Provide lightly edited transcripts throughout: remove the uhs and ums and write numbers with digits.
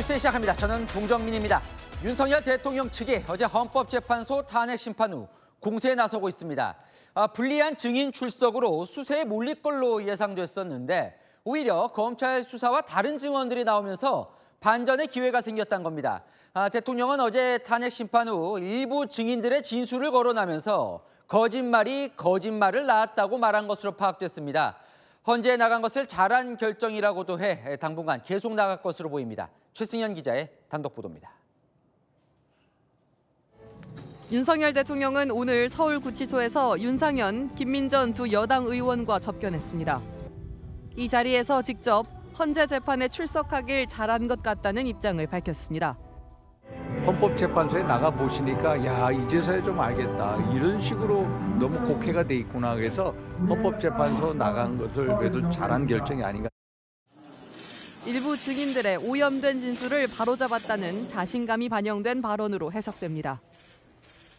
뉴스 시작합니다. 저는 동정민입니다. 윤석열 대통령 측이 어제 헌법재판소 탄핵 심판 후 공세에 나서고 있습니다. 불리한 증인 출석으로 수세에 몰릴 걸로 예상됐었는데 오히려 검찰 수사와 다른 증언들이 나오면서 반전의 기회가 생겼다는 겁니다. 대통령은 어제 탄핵 심판 후 일부 증인들의 진술을 거론하면서 거짓말이 거짓말을 낳았다고 말한 것으로 파악됐습니다. 헌재에 나간 것을 잘한 결정이라고도 해 당분간 계속 나갈 것으로 보입니다. 최승현 기자의 단독 보도입니다. 윤석열 대통령은 오늘 서울구치소에서 윤상현, 김민전 두 여당 의원과 접견했습니다. 이 자리에서 직접 헌재 재판에 출석하길 잘한 것 같다는 입장을 밝혔습니다. 헌법재판소에 나가 보시니까 야 이제서야 좀 알겠다. 이런 식으로 너무 곡해가 돼 있구나. 그래서 헌법재판소 나간 것을 그래도 잘한 결정이 아닌가. 일부 증인들의 오염된 진술을 바로잡았다는 자신감이 반영된 발언으로 해석됩니다.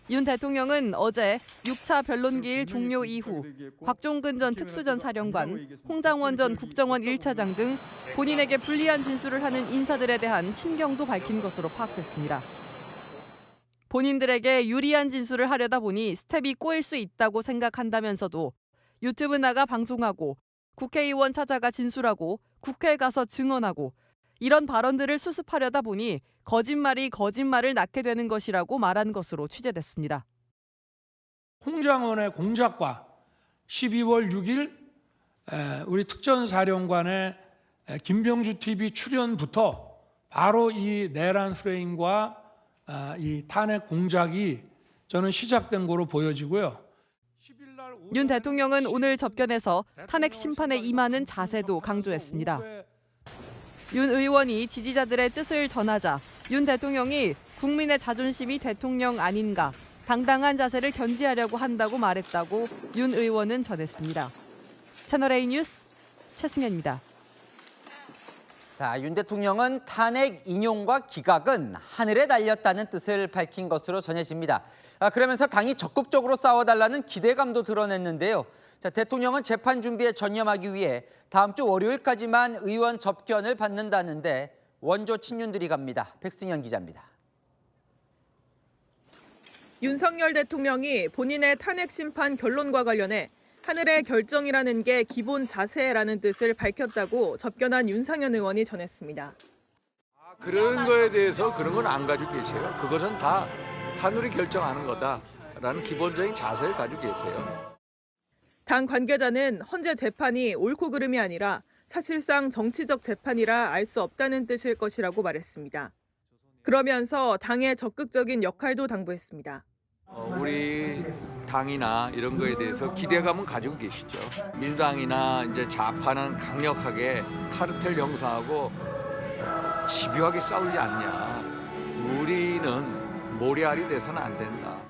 윤 대통령은 어제 6차 변론기일 종료 이후 곽종근 전 특수전 사령관, 홍장원 전 국정원 1차장 등 본인에게 불리한 진술을 하는 인사들에 대한 심경도 밝힌 것으로 파악됐습니다. 본인들에게 유리한 진술을 하려다 보니 스텝이 꼬일 수 있다고 생각한다면서도 유튜브 나가 방송하고 국회의원 찾아가 진술하고 국회에 가서 증언하고 이런 발언들을 수습하려다 보니 거짓말이 거짓말을 낳게 되는 것이라고 말한 것으로 취재됐습니다. 홍장원의 공작과 12월 6일 우리 특전사령관의 김병주 TV 출연부터 바로 이 내란 프레임과 이 탄핵 공작이 저는 시작된 거로 보여지고요. 윤 대통령은 오늘 접견에서 탄핵 심판에 임하는 자세도 강조했습니다. 윤 의원이 지지자들의 뜻을 전하자 윤 대통령이 국민의 자존심이 대통령 아닌가 당당한 자세를 견지하려고 한다고 말했다고 윤 의원은 전했습니다. 채널A 뉴스 최승현입니다. 윤 대통령은 탄핵 인용과 기각은 하늘에 달렸다는 뜻을 밝힌 것으로 전해집니다. 그러면서 당이 적극적으로 싸워달라는 기대감도 드러냈는데요. 대통령은 재판 준비에 전념하기 위해 다음 주 월요일까지만 의원 접견을 받는다는데 원조 친윤들이 갑니다. 백승현 기자입니다. 윤석열 대통령이 본인의 탄핵 심판 결론과 관련해 하늘의 결정이라는 게 기본 자세라는 뜻을 밝혔다고 접견한 윤상현 의원이 전했습니다. 그런 거에 대해서 그런 건 안 가지고 계세요. 그것은 다 하늘이 결정하는 거다라는 기본적인 자세를 가지고 계세요. 당 관계자는 헌재 재판이 옳고 그름이 아니라 사실상 정치적 재판이라 알 수 없다는 뜻일 것이라고 말했습니다. 그러면서 당의 적극적인 역할도 당부했습니다. 우리 당이나 이런 거에 대해서 기대감은 가지고 계시죠. 민주당이나 이제 좌파는 강력하게 카르텔 형성하고 집요하게 싸우지 않냐. 우리는 모래알이 돼서는 안 된다.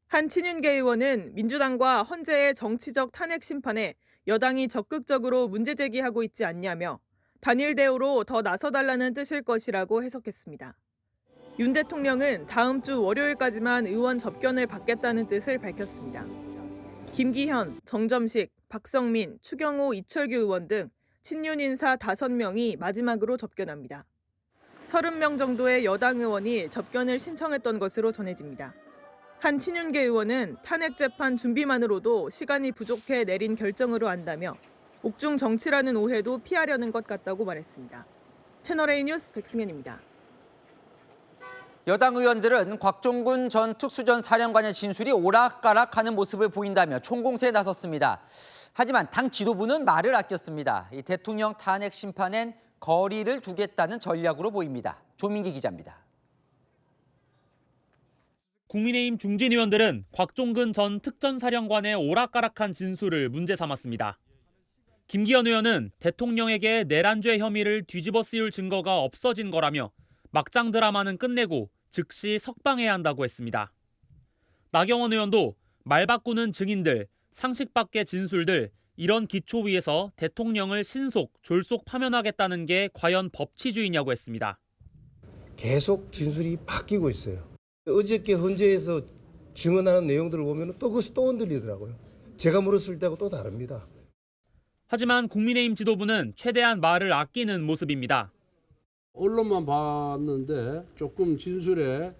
한 친윤계 의원은 민주당과 헌재의 정치적 탄핵 심판에 여당이 적극적으로 문제 제기하고 있지 않냐며 단일 대우로 더 나서달라는 뜻일 것이라고 해석했습니다. 윤 대통령은 다음 주 월요일까지만 의원 접견을 받겠다는 뜻을 밝혔습니다. 김기현, 정점식, 박성민, 추경호, 이철규 의원 등 친윤 인사 5명이 마지막으로 접견합니다. 30명 정도의 여당 의원이 접견을 신청했던 것으로 전해집니다. 한 친윤계 의원은 탄핵 재판 준비만으로도 시간이 부족해 내린 결정으로 안다며 옥중 정치라는 오해도 피하려는 것 같다고 말했습니다. 채널A 뉴스 백승현입니다. 여당 의원들은 곽종근 전 특수전 사령관의 진술이 오락가락하는 모습을 보인다며 총공세에 나섰습니다. 하지만 당 지도부는 말을 아꼈습니다. 이 대통령 탄핵 심판엔 거리를 두겠다는 전략으로 보입니다. 조민기 기자입니다. 국민의힘 중진 의원들은 곽종근 전 특전사령관의 오락가락한 진술을 문제 삼았습니다. 김기현 의원은 대통령에게 내란죄 혐의를 뒤집어 씌울 증거가 없어진 거라며 막장 드라마는 끝내고 즉시 석방해야 한다고 했습니다. 나경원 의원도 말 바꾸는 증인들, 상식 밖의 진술들, 이런 기초 위에서 대통령을 신속, 졸속 파면하겠다는 게 과연 법치주의냐고 했습니다. 계속 진술이 바뀌고 있어요. 어저께 헌재에서 증언하는 내용들을 보면 또 그것이 또 흔들리더라고요. 제가 물었을 때하고 또 다릅니다. 하지만 국민의힘 지도부는 최대한 말을 아끼는 모습입니다. 언론만 봤는데 조금 진술에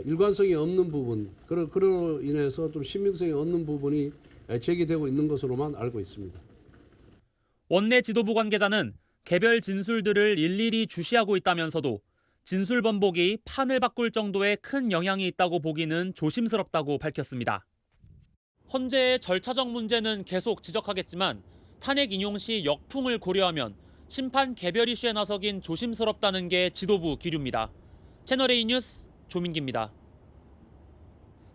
일관성이 없는 부분, 그로 인해서 좀 신빙성이 없는 부분이 제기되고 있는 것으로만 알고 있습니다. 원내 지도부 관계자는 개별 진술들을 일일이 주시하고 있다면서도 진술 번복이 판을 바꿀 정도의 큰 영향이 있다고 보기는 조심스럽다고 밝혔습니다. 헌재의 절차적 문제는 계속 지적하겠지만 탄핵 인용 시 역풍을 고려하면 심판 개별 이슈에 나서긴 조심스럽다는 게 지도부 기류입니다. 채널A 뉴스 조민기입니다.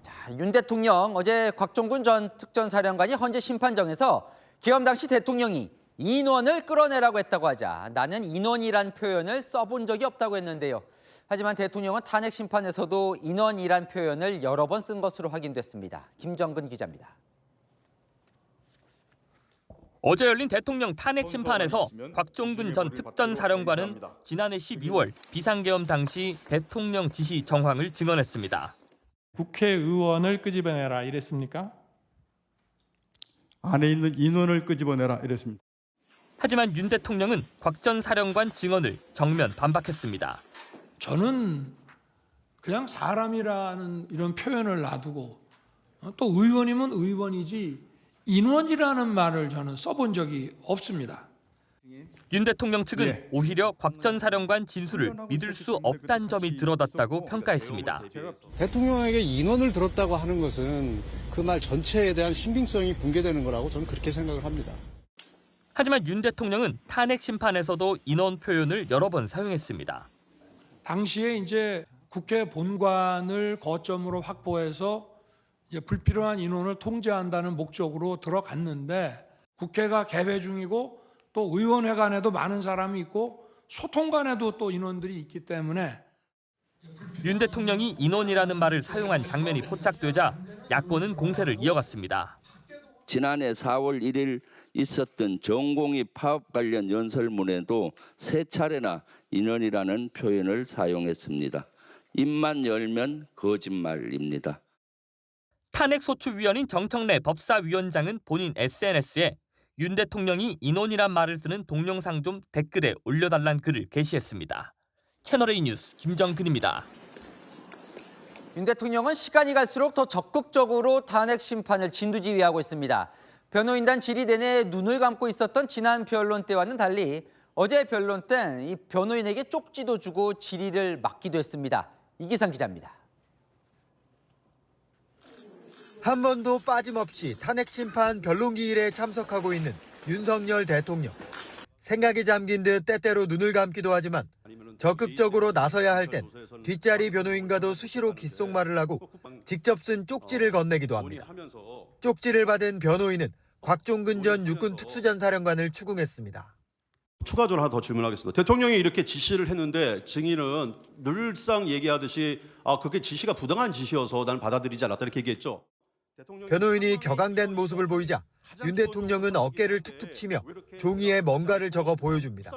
자, 윤 대통령 어제 곽종근 전 특전사령관이 헌재 심판정에서 계엄 당시 대통령이 인원을 끌어내라고 했다고 하자 나는 인원이란 표현을 써본 적이 없다고 했는데요. 하지만 대통령은 탄핵 심판에서도 인원이란 표현을 여러 번 쓴 것으로 확인됐습니다. 김정근 기자입니다. 어제 열린 대통령 탄핵 심판에서 곽종근 전 특전사령관은 지난해 12월 비상계엄 당시 대통령 지시 정황을 증언했습니다. 국회의원을 끄집어내라 이랬습니까? 안에 있는 인원을 끄집어내라 이랬습니다. 하지만 윤 대통령은 곽 전 사령관 증언을 정면 반박했습니다. 저는 그냥 사람이라는 이런 표현을 놔두고 또 의원이면 의원이지 인원이라는 말을 저는 써본 적이 없습니다. 윤 대통령 측은 오히려 곽 전 사령관 진술을 믿을 수 없다는 점이 드러났다고 평가했습니다. 대통령에게 인원을 들었다고 하는 것은 그 말 전체에 대한 신빙성이 붕괴되는 거라고 저는 그렇게 생각을 합니다. 하지만 윤 대통령은 탄핵 심판에서도 인원 표현을 여러 번 사용했습니다. 당시에 이제 국회 본관을 거점으로 확보해서 이제 불필요한 인원을 통제한다는 목적으로 들어갔는데 국회가 개회 중이고 또 의원회 간에도 많은 사람이 있고 소통 간에도 또 인원들이 있기 때문에 윤 대통령이 인원이라는 말을 사용한 장면이 포착되자 야권은 공세를 이어갔습니다. 지난해 4월 1일 있었던 전공의 파업 관련 연설문에도 3차례나 인원이라는 표현을 사용했습니다. 입만 열면 거짓말입니다. 탄핵소추위원인 정청래 법사위원장은 본인 SNS에 윤 대통령이 인원이란 말을 쓰는 동영상 좀 댓글에 올려달란 글을 게시했습니다. 채널A 뉴스 김정근입니다. 윤 대통령은 시간이 갈수록 더 적극적으로 탄핵 심판을 진두지휘하고 있습니다. 변호인단 질의 내내 눈을 감고 있었던 지난 변론 때와는 달리 어제 변론 땐 이 변호인에게 쪽지도 주고 질의를 막기도 했습니다. 이기상 기자입니다. 한 번도 빠짐없이 탄핵 심판 변론기일에 참석하고 있는 윤석열 대통령. 생각에 잠긴 듯 때때로 눈을 감기도 하지만 적극적으로 나서야 할 땐 뒷자리 변호인과도 수시로 귓속말을 하고 직접 쓴 쪽지를 건네기도 합니다. 쪽지를 받은 변호인은 곽종근 전 육군 특수전사령관을 추궁했습니다. 추가적으로 하나 더 질문하겠습니다. 대통령이 이렇게 지시를 했는데 증인은 늘상 얘기하듯이 그게 지시가 부당한 지시여서 나는 받아들이지 않았다 이렇게 얘기했죠. 변호인이 격앙된 모습을 보이자 윤 대통령은 어깨를 툭툭 치며 종이에 뭔가를 적어 보여줍니다.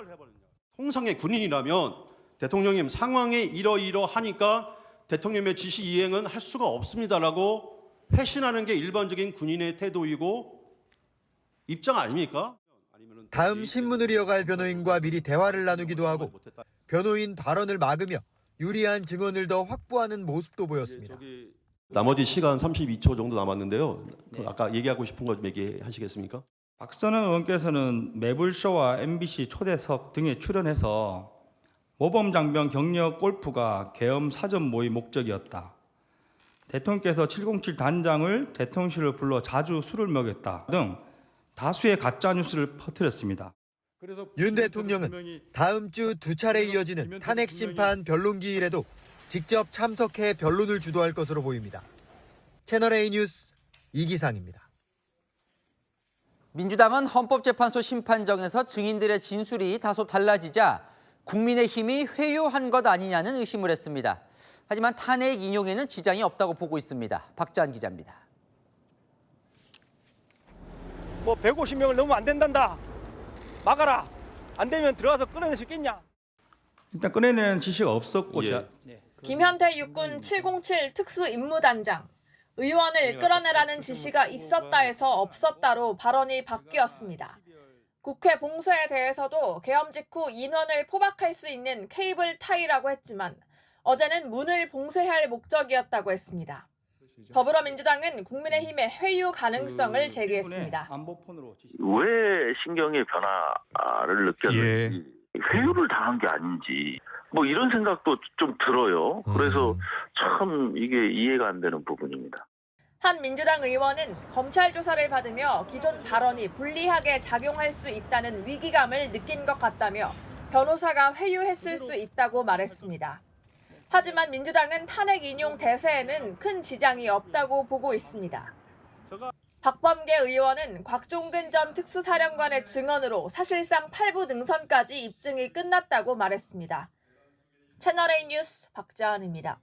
통상의 군인이라면 대통령님 상황에 이러이러하니까 대통령의 지시 이행은 할 수가 없습니다라고 회신하는 게 일반적인 군인의 태도이고 입장 아닙니까? 다음 신문을 이어갈 변호인과 미리 대화를 나누기도 하고 변호인 발언을 막으며 유리한 증언을 더 확보하는 모습도 보였습니다. 나머지 시간 32초 정도 남았는데요. 아까 얘기하고 싶은 거 좀 얘기하시겠습니까? 박선원 의원께서는 매불쇼와 MBC 초대석 등에 출연해서 모범장병 격려 골프가 계엄 사전 모의 목적이었다. 대통령께서 707 단장을 대통령실을 불러 자주 술을 먹였다 등 다수의 가짜 뉴스를 퍼뜨렸습니다. 윤 대통령은 다음 주 2차례 이어지는 탄핵 심판 변론기일에도 직접 참석해 변론을 주도할 것으로 보입니다. 채널A 뉴스 이기상입니다. 민주당은 헌법재판소 심판정에서 증인들의 진술이 다소 달라지자 국민의힘이 회유한 것 아니냐는 의심을 했습니다. 하지만 탄핵 인용에는 지장이 없다고 보고 있습니다. 박지한 기자입니다. 150명을 넘으면 안 된단다. 막아라. 안 되면 들어가서 끌어낼 수 있겠냐. 일단 꺼내내는 지시가 없었고 김현태 육군 707 특수임무단장. 의원을 끌어내라는 지시가 있었다 해서 없었다로 발언이 바뀌었습니다. 국회 봉쇄에 대해서도 계엄 직후 인원을 포박할 수 있는 케이블 타이라고 했지만 어제는 문을 봉쇄할 목적이었다고 했습니다. 더불어민주당은 국민의힘의 회유 가능성을 제기했습니다. 왜 신경의 변화를 느꼈는지 회유를 당한 게 아닌지 뭐 이런 생각도 좀 들어요. 그래서 참 이게 이해가 안 되는 부분입니다. 한 민주당 의원은 검찰 조사를 받으며 기존 발언이 불리하게 작용할 수 있다는 위기감을 느낀 것 같다며 변호사가 회유했을 수 있다고 말했습니다. 하지만 민주당은 탄핵 인용 대세에는 큰 지장이 없다고 보고 있습니다. 박범계 의원은 곽종근 전 특수사령관의 증언으로 사실상 8부 능선까지 입증이 끝났다고 말했습니다. 채널A 뉴스 박자은입니다.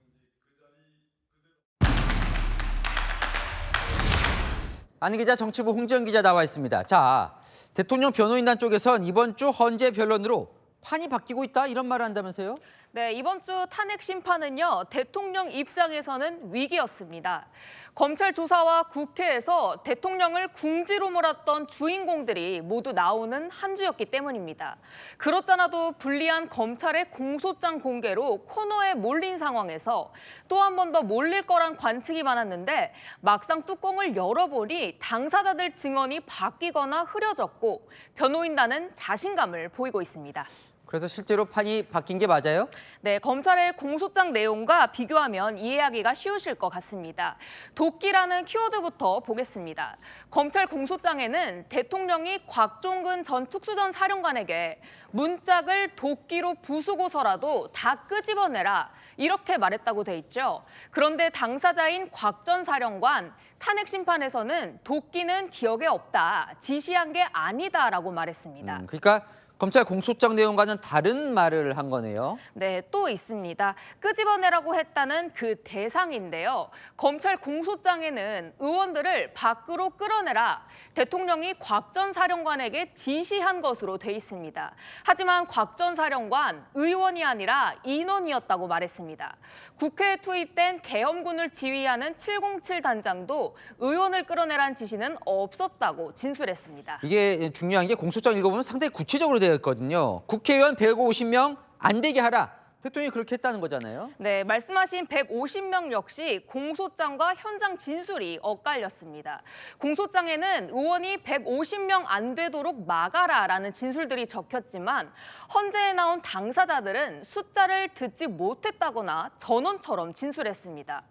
안 기자, 정치부 홍지연 기자 나와 있습니다. 자, 대통령 변호인단 쪽에선 이번 주 헌재 변론으로 판이 바뀌고 있다 이런 말을 한다면서요? 네, 이번 주 탄핵 심판은요, 대통령 입장에서는 위기였습니다. 검찰 조사와 국회에서 대통령을 궁지로 몰았던 주인공들이 모두 나오는 한 주였기 때문입니다. 그렇잖아도 불리한 검찰의 공소장 공개로 코너에 몰린 상황에서 또 한 번 더 몰릴 거란 관측이 많았는데 막상 뚜껑을 열어보니 당사자들 증언이 바뀌거나 흐려졌고 변호인단은 자신감을 보이고 있습니다. 그래서 실제로 판이 바뀐 게 맞아요? 네, 검찰의 공소장 내용과 비교하면 이해하기가 쉬우실 것 같습니다. 도끼라는 키워드부터 보겠습니다. 검찰 공소장에는 대통령이 곽종근 전 특수전 사령관에게 문짝을 도끼로 부수고서라도 다 끄집어내라 이렇게 말했다고 돼 있죠. 그런데 당사자인 곽 전 사령관 탄핵 심판에서는 도끼는 기억에 없다, 지시한 게 아니다라고 말했습니다. 그러니까 검찰 공소장 내용과는 다른 말을 한 거네요. 네, 또 있습니다. 끄집어내라고 했다는 그 대상인데요. 검찰 공소장에는 의원들을 밖으로 끌어내라, 대통령이 곽 전 사령관에게 지시한 것으로 돼 있습니다. 하지만 곽 전 사령관 의원이 아니라 인원이었다고 말했습니다. 국회에 투입된 계엄군을 지휘하는 707 단장도 의원을 끌어내란 지시는 없었다고 진술했습니다. 이게 중요한 게 공소장 읽어보면 상당히 구체적으로 되어 있거든요. 국회의원 150명 안 되게 하라. 대통령이 그렇게 했다는 거잖아요. 네, 말씀하신 150명 역시 공소장과 현장 진술이 엇갈렸습니다. 공소장에는 의원이 150명 안 되도록 막아라라는 진술들이 적혔지만 헌재에 나온 당사자들은 숫자를 듣지 못했다거나 전원처럼 진술했습니다.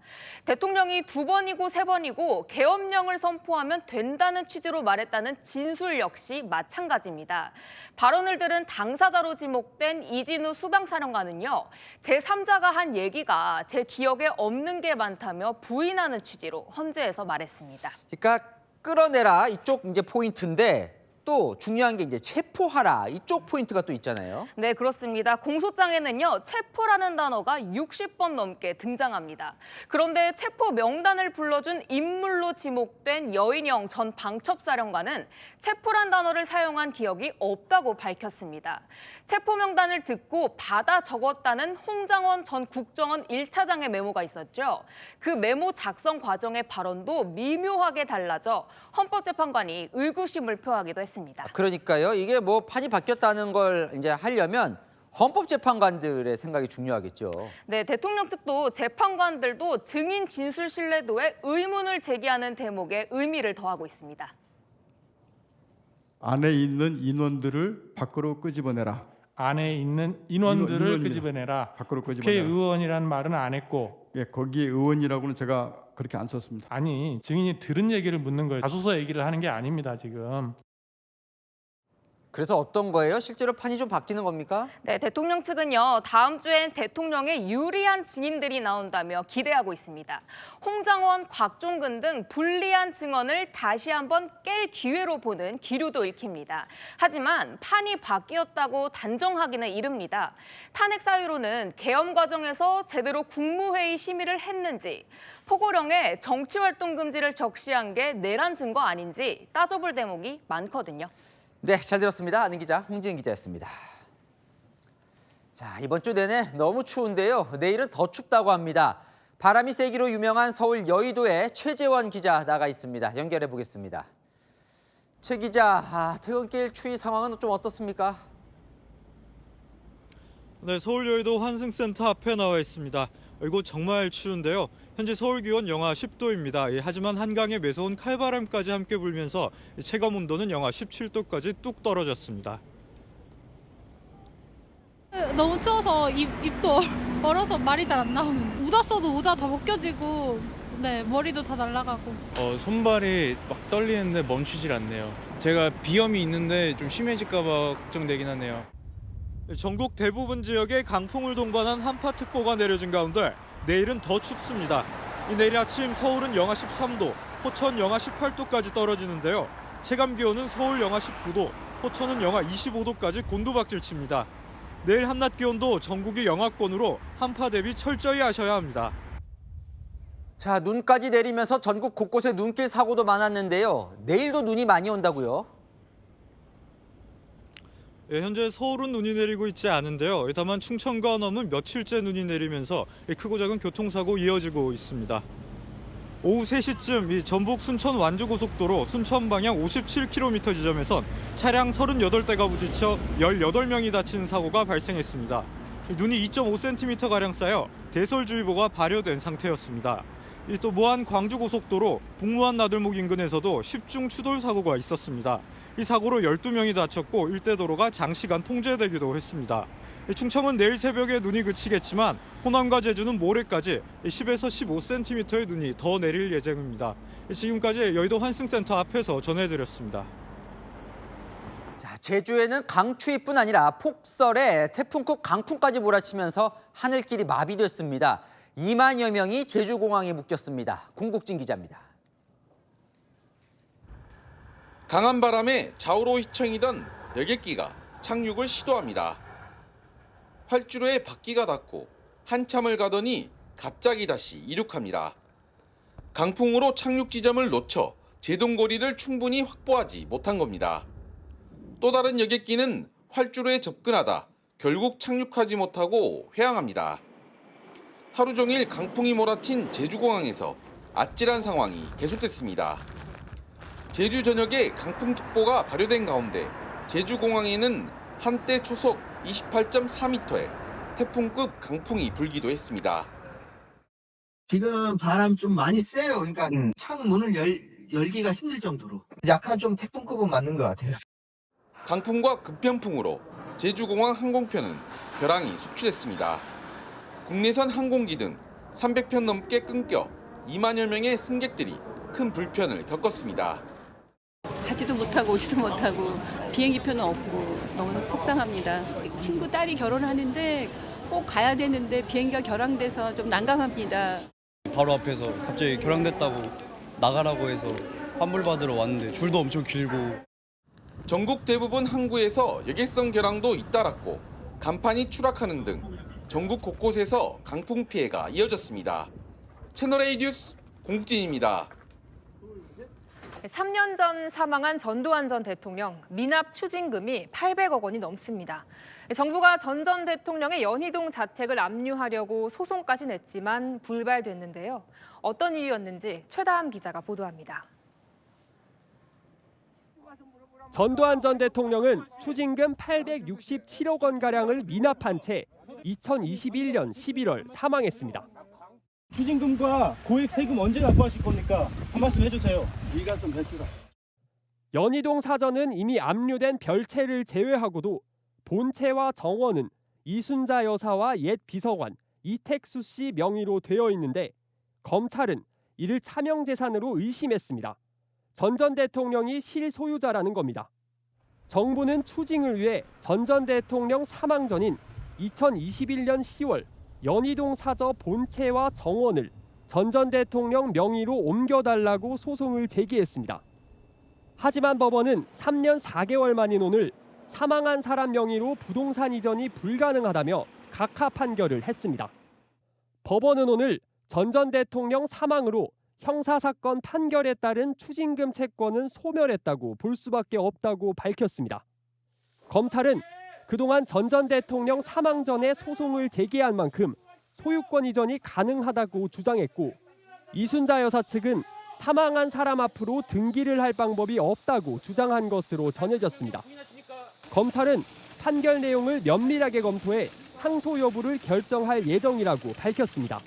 대통령이 2번이고 3번이고 계엄령을 선포하면 된다는 취지로 말했다는 진술 역시 마찬가지입니다. 발언을 들은 당사자로 지목된 이진우 수방사령관은요, 제3자가 한 얘기가 제 기억에 없는 게 많다며 부인하는 취지로 헌재에서 말했습니다. 그러니까 끌어내라 이쪽 이제 포인트인데 또 중요한 게 이제 체포하라 이쪽 포인트가 또 있잖아요. 네, 그렇습니다. 공소장에는요, 체포라는 단어가 60번 넘게 등장합니다. 그런데 체포 명단을 불러준 인물로 지목된 여인영 전 방첩사령관은 체포란 단어를 사용한 기억이 없다고 밝혔습니다. 체포 명단을 듣고 받아 적었다는 홍장원 전 국정원 1차장의 메모가 있었죠. 그 메모 작성 과정의 발언도 미묘하게 달라져 헌법재판관이 의구심을 표하기도 했습니다. 그러니까요. 이게 뭐 판이 바뀌었다는 걸 이제 하려면 헌법재판관들의 생각이 중요하겠죠. 네, 대통령 측도 재판관들도 증인 진술 신뢰도에 의문을 제기하는 대목에 의미를 더하고 있습니다. 안에 있는 인원들을 밖으로 끄집어내라. 안에 있는 인원들을 인원입니다. 끄집어내라. 밖으로 끄집어내라. 국회의원이라는 말은 안 했고. 예, 거기에 의원이라고는 제가 그렇게 안 썼습니다. 아니, 증인이 들은 얘기를 묻는 거예요. 자소서 얘기를 하는 게 아닙니다, 지금. 그래서 어떤 거예요? 실제로 판이 좀 바뀌는 겁니까? 네, 대통령 측은요, 다음 주엔 대통령에 유리한 증인들이 나온다며 기대하고 있습니다. 홍장원, 곽종근 등 불리한 증언을 다시 한번 깰 기회로 보는 기류도 읽힙니다. 하지만 판이 바뀌었다고 단정하기는 이릅니다. 탄핵 사유로는 계엄 과정에서 제대로 국무회의 심의를 했는지, 포고령에 정치활동 금지를 적시한 게 내란 증거 아닌지 따져볼 대목이 많거든요. 네, 잘 들었습니다. 아는 기자 홍지은 기자였습니다. 자, 이번 주 내내 너무 추운데요. 내일은 더 춥다고 합니다. 바람이 세기로 유명한 서울 여의도에 최재원 기자 나가 있습니다. 연결해 보겠습니다. 최 기자, 퇴근길 추위 상황은 좀 어떻습니까? 네, 서울 여의도 환승센터 앞에 나와 있습니다. 이곳 정말 추운데요. 현재 서울 기온 영하 10도입니다. 하지만 한강에 매서운 칼바람까지 함께 불면서 체감 온도는 영하 17도까지 뚝 떨어졌습니다. 너무 추워서 입도 얼어서 말이 잘 안 나오는데 모자 써도 모자 다 벗겨지고 네 머리도 다 날아가고 손발이 막 떨리는데 멈추질 않네요. 제가 비염이 있는데 좀 심해질까 봐 걱정되긴 하네요. 전국 대부분 지역에 강풍을 동반한 한파특보가 내려진 가운데 내일은 더 춥습니다. 내일 아침 서울은 영하 13도, 포천 영하 18도까지 떨어지는데요. 체감 기온은 서울 영하 19도, 포천은 영하 25도까지 곤두박질 칩니다. 내일 한낮 기온도 전국이 영하권으로 한파 대비 철저히 하셔야 합니다. 자, 눈까지 내리면서 전국 곳곳에 눈길 사고도 많았는데요. 내일도 눈이 많이 온다고요? 현재 서울은 눈이 내리고 있지 않은데요. 다만 충청과 넘은 며칠째 눈이 내리면서 크고 작은 교통사고 이어지고 있습니다. 오후 3시쯤 전북 순천 완주고속도로 순천 방향 57km 지점에선 차량 38대가 부딪혀 18명이 다치는 사고가 발생했습니다. 눈이 2.5cm가량 쌓여 대설주의보가 발효된 상태였습니다. 또 무안 광주고속도로 북무안 나들목 인근에서도 10중 추돌 사고가 있었습니다. 이 사고로 12명이 다쳤고 일대 도로가 장시간 통제되기도 했습니다. 충청은 내일 새벽에 눈이 그치겠지만 호남과 제주는 모레까지 10에서 15cm의 눈이 더 내릴 예정입니다. 지금까지 여의도 환승센터 앞에서 전해드렸습니다. 자, 제주에는 강추위뿐 아니라 폭설에 태풍급 강풍까지 몰아치면서 하늘길이 마비됐습니다. 2만여 명이 제주공항에 묶였습니다. 공국진 기자입니다. 강한 바람에 좌우로 휘청이던 여객기가 착륙을 시도합니다. 활주로에 바퀴가 닿고 한참을 가더니 갑자기 다시 이륙합니다. 강풍으로 착륙 지점을 놓쳐 제동거리를 충분히 확보하지 못한 겁니다. 또 다른 여객기는 활주로에 접근하다 결국 착륙하지 못하고 회항합니다. 하루 종일 강풍이 몰아친 제주공항에서 아찔한 상황이 계속됐습니다. 제주 전역에 강풍특보가 발효된 가운데 제주공항에는 한때 초속 28.4m의 태풍급 강풍이 불기도 했습니다. 지금 바람 좀 많이 세요. 그러니까 창문을 열기가 힘들 정도로. 약간 좀 태풍급은 맞는 것 같아요. 강풍과 급변풍으로 제주공항 항공편은 벼랑이 속출했습니다. 국내선 항공기 등 300편 넘게 끊겨 2만여 명의 승객들이 큰 불편을 겪었습니다. 가지도 못하고 오지도 못하고 비행기표는 없고 너무 속상합니다. 친구 딸이 결혼하는데 꼭 가야 되는데 비행기가 결항돼서 좀 난감합니다. 바로 앞에서 갑자기 결항됐다고 나가라고 해서 환불받으러 왔는데 줄도 엄청 길고. 전국 대부분 항구에서 여객선 결항도 잇따랐고 간판이 추락하는 등 전국 곳곳에서 강풍 피해가 이어졌습니다. 채널A 뉴스 공국진입니다. 3년 전 사망한 전두환 전 대통령 미납 추징금이 800억 원이 넘습니다. 정부가 전 대통령의 연희동 자택을 압류하려고 소송까지 냈지만 불발됐는데요. 어떤 이유였는지 최다함 기자가 보도합니다. 전두환 전 대통령은 추징금 867억 원가량을 미납한 채 2021년 11월 사망했습니다. 추징금과 고액 세금 언제 납부하실 겁니까? 한 말씀 해주세요. 네가 좀 해주라. 연희동 사저는 이미 압류된 별채를 제외하고도 본채와 정원은 이순자 여사와 옛 비서관 이택수 씨 명의로 되어 있는데 검찰은 이를 차명재산으로 의심했습니다. 전 대통령이 실소유자라는 겁니다. 정부는 추징을 위해 전 대통령 사망 전인 2021년 10월 연희동 사저 본체와 정원을 전 대통령 명의로 옮겨달라고 소송을 제기했습니다. 하지만 법원은 3년 4개월 만인 오늘 사망한 사람 명의로 부동산 이전이 불가능하다며 각하 판결을 했습니다. 법원은 오늘 전 대통령 사망으로 형사사건 판결에 따른 추징금 채권은 소멸했다고 볼 수밖에 없다고 밝혔습니다. 검찰은 그동안 전 대통령 사망 전에 소송을 제기한 만큼 소유권 이전이 가능하다고 주장했고 이순자 여사 측은 사망한 사람 앞으로 등기를 할 방법이 없다고 주장한 것으로 전해졌습니다. 검찰은 판결 내용을 면밀하게 검토해 항소 여부를 결정할 예정이라고 밝혔습니다.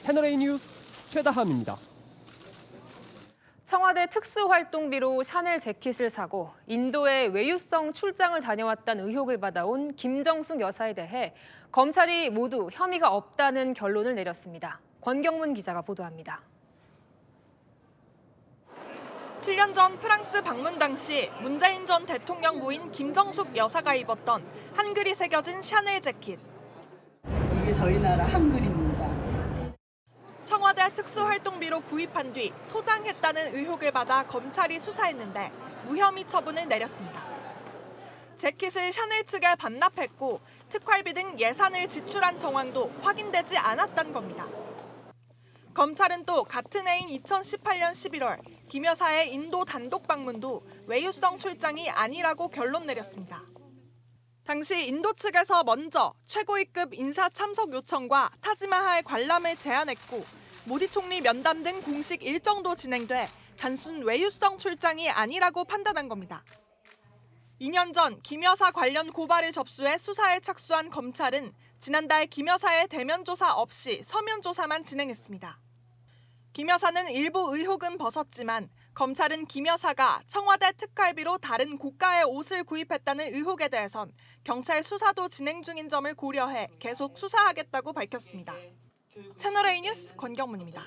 채널A 뉴스 최다함입니다. 청와대 특수활동비로 샤넬 재킷을 사고 인도에 외유성 출장을 다녀왔다는 의혹을 받아온 김정숙 여사에 대해 검찰이 모두 혐의가 없다는 결론을 내렸습니다. 권경문 기자가 보도합니다. 7년 전 프랑스 방문 당시 문재인 전 대통령 부인 김정숙 여사가 입었던 한글이 새겨진 샤넬 재킷. 이게 저희 나라 한글입니다. 청와대 특수활동비로 구입한 뒤 소장했다는 의혹을 받아 검찰이 수사했는데 무혐의 처분을 내렸습니다. 재킷을 샤넬 측에 반납했고 특활비 등 예산을 지출한 정황도 확인되지 않았다는 겁니다. 검찰은 또 같은 해인 2018년 11월 김 여사의 인도 단독 방문도 외유성 출장이 아니라고 결론 내렸습니다. 당시 인도 측에서 먼저 최고위급 인사 참석 요청과 타지마할 관람을 제안했고 모디 총리 면담 등 공식 일정도 진행돼 단순 외유성 출장이 아니라고 판단한 겁니다. 2년 전 김 여사 관련 고발을 접수해 수사에 착수한 검찰은 지난달 김 여사의 대면 조사 없이 서면 조사만 진행했습니다. 김 여사는 일부 의혹은 벗었지만 검찰은 김 여사가 청와대 특활비로 다른 고가의 옷을 구입했다는 의혹에 대해선 경찰 수사도 진행 중인 점을 고려해 계속 수사하겠다고 밝혔습니다. 채널A 뉴스 권경문입니다.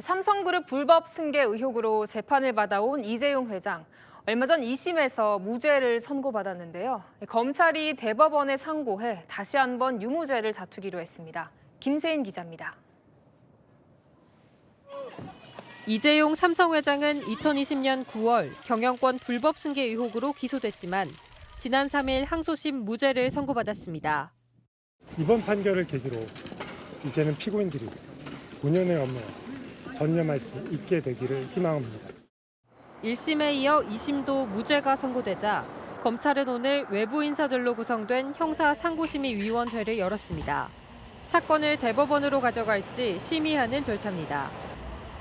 삼성그룹 불법 승계 의혹으로 재판을 받아온 이재용 회장. 얼마 전 2심에서 무죄를 선고받았는데요. 검찰이 대법원에 상고해 다시 한번 유무죄를 다투기로 했습니다. 김세인 기자입니다. 이재용 삼성 회장은 2020년 9월 경영권 불법 승계 의혹으로 기소됐지만 지난 3일 항소심 무죄를 선고받았습니다. 이번 판결을 계기로 이제는 피고인들이 본연의 업무에 전념할 수 있게 되기를 희망합니다. 1심에 이어 2심도 무죄가 선고되자 검찰은 오늘 외부 인사들로 구성된 형사상고심의위원회를 열었습니다. 사건을 대법원으로 가져갈지 심의하는 절차입니다.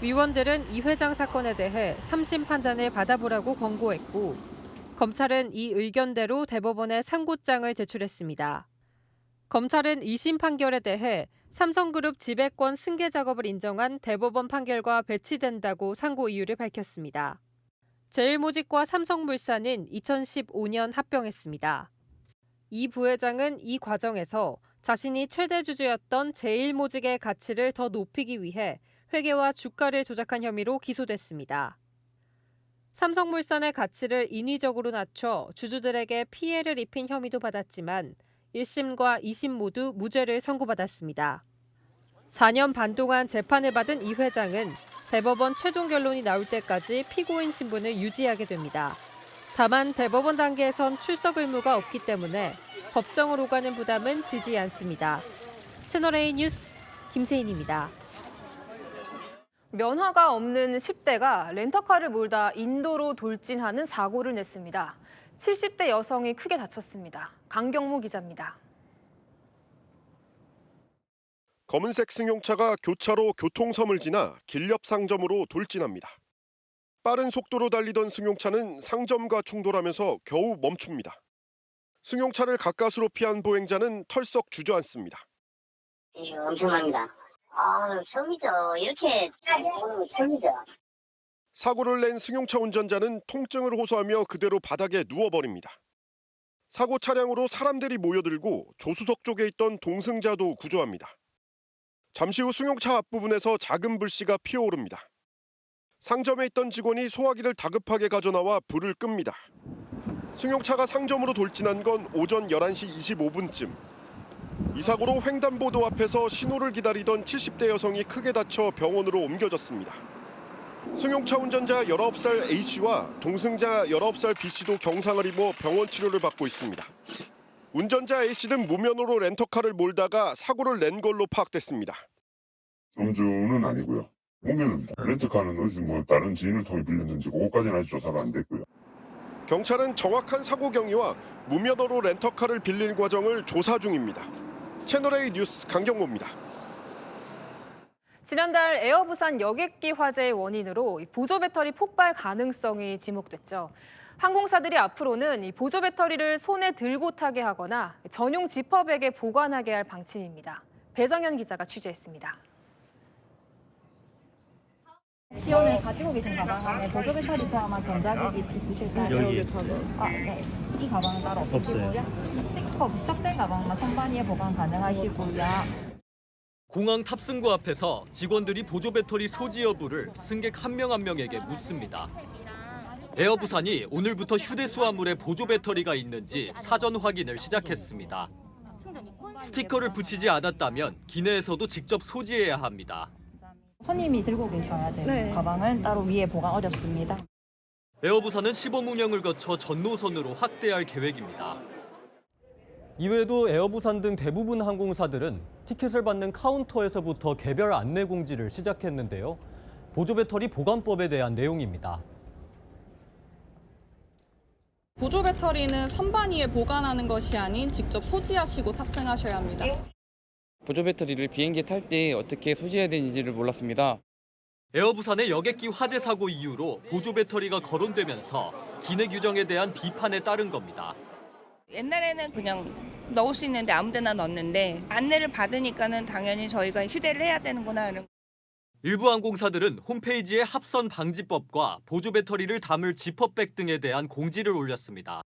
위원들은 이 회장 사건에 대해 3심 판단을 받아보라고 권고했고 검찰은 이 의견대로 대법원에 상고장을 제출했습니다. 검찰은 2심 판결에 대해 삼성그룹 지배권 승계 작업을 인정한 대법원 판결과 배치된다고 상고 이유를 밝혔습니다. 제일모직과 삼성물산은 2015년 합병했습니다. 이 부회장은 이 과정에서 자신이 최대 주주였던 제일모직의 가치를 더 높이기 위해 회계와 주가를 조작한 혐의로 기소됐습니다. 삼성물산의 가치를 인위적으로 낮춰 주주들에게 피해를 입힌 혐의도 받았지만 1심과 2심 모두 무죄를 선고받았습니다. 4년 반 동안 재판을 받은 이 회장은 대법원 최종 결론이 나올 때까지 피고인 신분을 유지하게 됩니다. 다만 대법원 단계에선 출석 의무가 없기 때문에 법정으로 가는 부담은 지지 않습니다. 채널A 뉴스 김세인입니다. 면허가 없는 10대가 렌터카를 몰다 인도로 돌진하는 사고를 냈습니다. 70대 여성이 크게 다쳤습니다. 강경모 기자입니다. 검은색 승용차가 교차로 교통섬을 지나 길 옆 상점으로 돌진합니다. 빠른 속도로 달리던 승용차는 상점과 충돌하면서 겨우 멈춥니다. 승용차를 가까스로 피한 보행자는 털썩 주저앉습니다. 엄청납니다. 처음이죠. 이렇게 처음이죠. 사고를 낸 승용차 운전자는 통증을 호소하며 그대로 바닥에 누워버립니다. 사고 차량으로 사람들이 모여들고 조수석 쪽에 있던 동승자도 구조합니다. 잠시 후 승용차 앞부분에서 작은 불씨가 피어오릅니다. 상점에 있던 직원이 소화기를 다급하게 가져나와 불을 끕니다. 승용차가 상점으로 돌진한 건 오전 11시 25분쯤. 이 사고로 횡단보도 앞에서 신호를 기다리던 70대 여성이 크게 다쳐 병원으로 옮겨졌습니다. 승용차 운전자 19살 A씨와 동승자 19살 B씨도 경상을 입어 병원 치료를 받고 있습니다. 운전자 A씨는 무면허로 렌터카를 몰다가 사고를 낸 걸로 파악됐습니다. 음주는 아니고요. 보면은 렌터카는 어디 다른 지인을 통해 빌렸는지 그것까지는 아직 조사가 안 됐고요. 경찰은 정확한 사고 경위와 무면허로 렌터카를 빌린 과정을 조사 중입니다. 채널A 뉴스 강경모입니다. 지난달 에어부산 여객기 화재의 원인으로 보조 배터리 폭발 가능성이 지목됐죠. 항공사들이 앞으로는 이 보조 배터리를 손에 들고 타게 하거나 전용 지퍼백에 보관하게 할 방침입니다. 배정현 기자가 취재했습니다. 옵션을 가지고 계신 가방 안에 보조 배터리 포함한 전자기기 있으실까요? 여기 있어요. 네. 이 가방은 따로 없으시고요. 스티커 부착된 가방만 선반위에 보관 가능하시고요. 공항 탑승구 앞에서 직원들이 보조 배터리 소지 여부를 승객 한 명 한 명에게 묻습니다. 에어부산이 오늘부터 휴대 수화물에 보조 배터리가 있는지 사전 확인을 시작했습니다. 스티커를 붙이지 않았다면 기내에서도 직접 소지해야 합니다. 손님이 들고 계셔야 되는 가방은 따로 위에 보관 어렵습니다. 에어부산은 시범 운영을 거쳐 전 노선으로 확대할 계획입니다. 이외에도 에어부산 등 대부분 항공사들은 티켓을 받는 카운터에서부터 개별 안내 공지를 시작했는데요. 보조 배터리 보관법에 대한 내용입니다. 보조 배터리는 선반위에 보관하는 것이 아닌 직접 소지하시고 탑승하셔야 합니다. 보조 배터리를 비행기에 탈 때 어떻게 소지해야 되는지를 몰랐습니다. 에어부산의 여객기 화재 사고 이후로 보조 배터리가 거론되면서 기내 규정에 대한 비판에 따른 겁니다. 옛날에는 그냥 넣을 수 있는데 아무 데나 넣었는데 안내를 받으니까는 당연히 저희가 휴대를 해야 되는구나 하는. 일부 항공사들은 홈페이지에 합선 방지법과 보조 배터리를 담을 지퍼백 등에 대한 공지를 올렸습니다.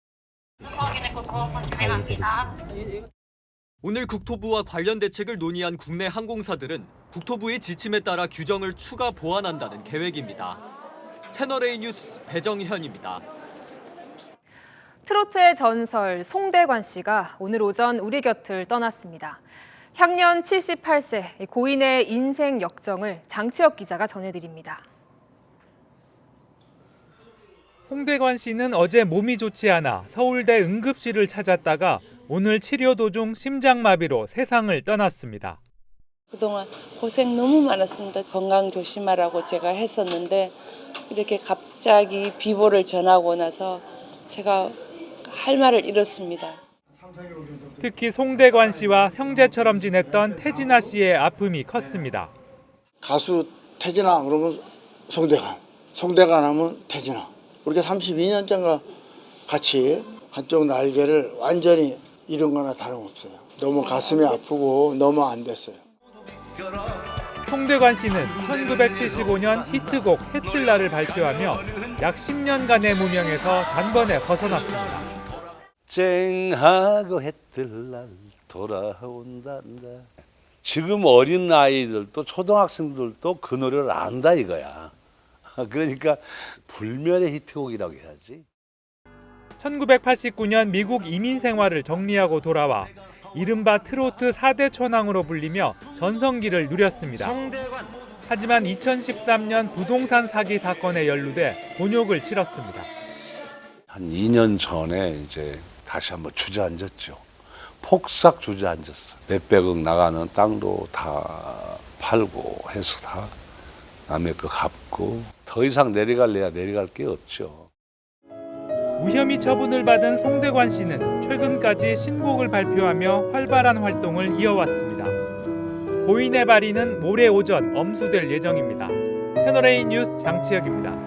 오늘 국토부와 관련 대책을 논의한 국내 항공사들은 국토부의 지침에 따라 규정을 추가 보완한다는 계획입니다. 채널A 뉴스 배정현입니다. 트로트의 전설 송대관 씨가 오늘 오전 우리 곁을 떠났습니다. 향년 78세 고인의 인생 역정을 장치혁 기자가 전해드립니다. 송대관 씨는 어제 몸이 좋지 않아 서울대 응급실을 찾았다가 오늘 치료 도중 심장마비로 세상을 떠났습니다. 그동안 고생 너무 많았습니다. 건강 조심하라고 제가 했었는데 이렇게 갑자기 비보를 전하고 나서 제가 할 말을 잃었습니다. 특히 송대관 씨와 형제처럼 지냈던 태진아 씨의 아픔이 컸습니다. 가수 태진아 그러면 송대관 하면 태진아. 우리가 32년째인가 같이 한쪽 날개를 완전히 잃은 거나 다름없어요. 너무 가슴이 아프고 너무 안 됐어요. 송대관 씨는 1975년 히트곡 해뜰날을 발표하며 약 10년간의 무명에서 단번에 벗어났습니다. 쨍하고 해뜰날 돌아온단다. 지금 어린 아이들도 초등학생들도 그 노래를 안다 이거야. 그러니까 불멸의 히트곡이라고 해야지. 1989년 미국 이민 생활을 정리하고 돌아와 이른바 트로트 4대 천왕으로 불리며 전성기를 누렸습니다. 하지만 2013년 부동산 사기 사건에 연루돼 곤욕을 치렀습니다. 한 2년 전에 이제 다시 한번 주저앉았죠. 폭삭 주저앉았어. 몇백억 나가는 땅도 다 팔고 해서 다 남의 거 갚고 더 이상 내려갈 게 없죠. 무혐의 처분을 받은 송대관 씨는 최근까지 신곡을 발표하며 활발한 활동을 이어왔습니다. 고인의 발인은 모레 오전 엄수될 예정입니다. 채널A 뉴스 장치혁입니다.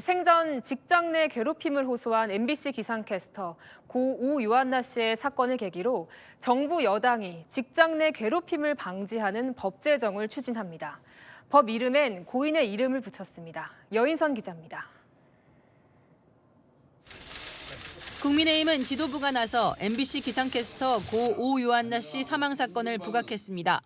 생전 직장 내 괴롭힘을 호소한 MBC 기상캐스터 고 오요한나 씨의 사건을 계기로 정부 여당이 직장 내 괴롭힘을 방지하는 법 제정을 추진합니다. 법 이름엔 고인의 이름을 붙였습니다. 여인선 기자입니다. 국민의힘은 지도부가 나서 MBC 기상캐스터 고 오요한나 씨 사망 사건을 부각했습니다.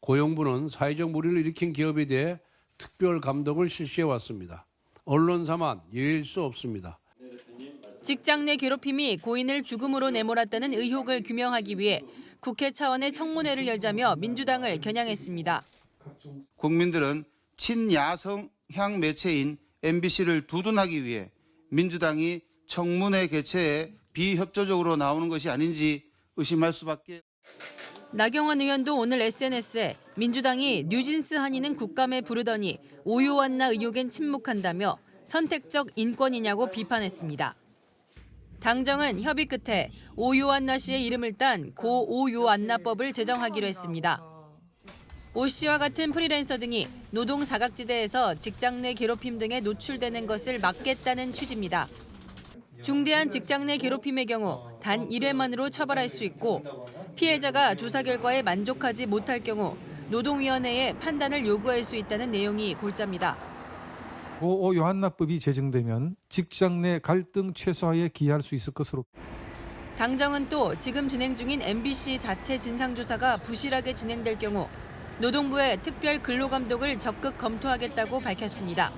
고용부는 사회적 물의를 일으킨 기업에 대해 특별 감독을 실시해왔습니다. 언론사만 예외일 수 없습니다. 직장 내 괴롭힘이 고인을 죽음으로 내몰았다는 의혹을 규명하기 위해 국회 차원의 청문회를 열자며 민주당을 겨냥했습니다. 국민들은 친야성향 매체인 MBC를 두둔하기 위해 민주당이 청문회 개최에 비협조적으로 나오는 것이 아닌지 의심할 수밖에. 나경원 의원도 오늘 SNS에 민주당이 뉴진스 한이는 국감에 부르더니 오요한나 의혹엔 침묵한다며 선택적 인권이냐고 비판했습니다. 당정은 협의 끝에 오요한나 씨의 이름을 딴 고 오요한나법을 제정하기로 했습니다. 오 씨와 같은 프리랜서 등이 노동 사각지대에서 직장 내 괴롭힘 등에 노출되는 것을 막겠다는 취지입니다. 중대한 직장 내 괴롭힘의 경우 단 1회만으로 처벌할 수 있고 피해자가 조사 결과에 만족하지 못할 경우 노동위원회에 판단을 요구할 수 있다는 내용이 골자입니다. 고 요한나법이 제정되면 직장 내 갈등 최소화에 기여할 수 있을 것으로. 당정은 또 지금 진행 중인 MBC 자체 진상조사가 부실하게 진행될 경우 노동부의 특별 근로감독을 적극 검토하겠다고 밝혔습니다.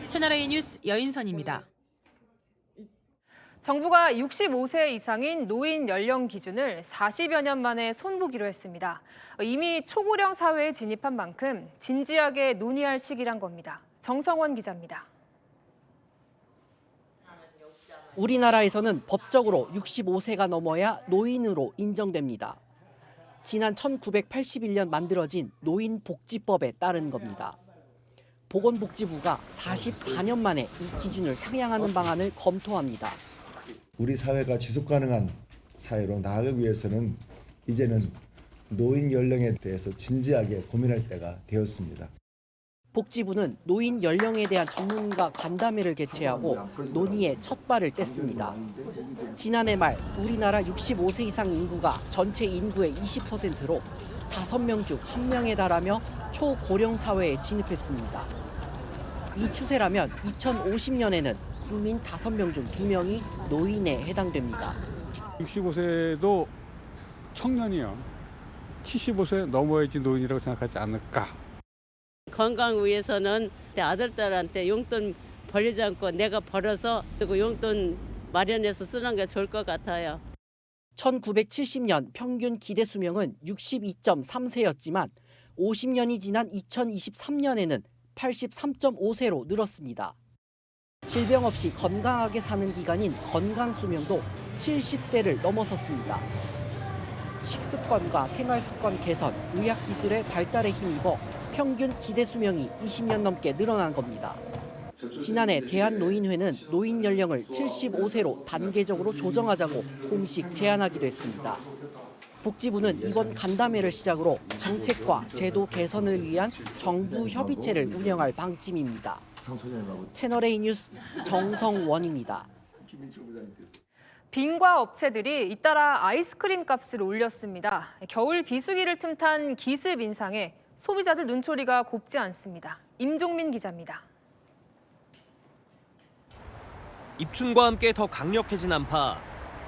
채널A 뉴스 여인선입니다. 정부가 65세 이상인 노인 연령 기준을 40여 년 만에 손보기로 했습니다. 이미 초고령 사회에 진입한 만큼 진지하게 논의할 시기란 겁니다. 정성원 기자입니다. 우리나라에서는 법적으로 65세가 넘어야 노인으로 인정됩니다. 지난 1981년 만들어진 노인복지법에 따른 겁니다. 보건복지부가 44년 만에 이 기준을 상향하는 방안을 검토합니다. 우리 사회가 지속가능한 사회로 나아가기 위해서는 이제는 노인 연령에 대해서 진지하게 고민할 때가 되었습니다. 복지부는 노인 연령에 대한 전문가 간담회를 개최하고 논의에 첫 발을 뗐습니다. 지난해 말 우리나라 65세 이상 인구가 전체 인구의 20%로 5명 중 1명에 달하며 초고령 사회에 진입했습니다. 이 추세라면 2050년에는 국민 5명 중 2명이 노인에 해당됩니다. 65세도 청년이요. 75세 넘어야지 노인이라고 생각하지 않을까. 건강 위해서는 내 아들, 딸한테 용돈 벌리지 않고 내가 벌어서 그리고 용돈 마련해서 쓰는 게 좋을 것 같아요. 1970년 평균 기대 수명은 62.3세였지만 50년이 지난 2023년에는 83.5세로 늘었습니다. 질병 없이 건강하게 사는 기간인 건강 수명도 70세를 넘어섰습니다. 식습관과 생활습관 개선, 의학기술의 발달에 힘입어 평균 기대 수명이 20년 넘게 늘어난 겁니다. 지난해 대한노인회는 노인 연령을 75세로 단계적으로 조정하자고 공식 제안하기도 했습니다. 복지부는 이번 간담회를 시작으로 정책과 제도 개선을 위한 정부 협의체를 운영할 방침입니다. 채널A 뉴스 정성원입니다. 빈과 업체들이 잇따라 아이스크림 값을 올렸습니다. 겨울 비수기를 틈탄 기습 인상에 소비자들 눈초리가 곱지 않습니다. 임종민 기자입니다. 입춘과 함께 더 강력해진 한파.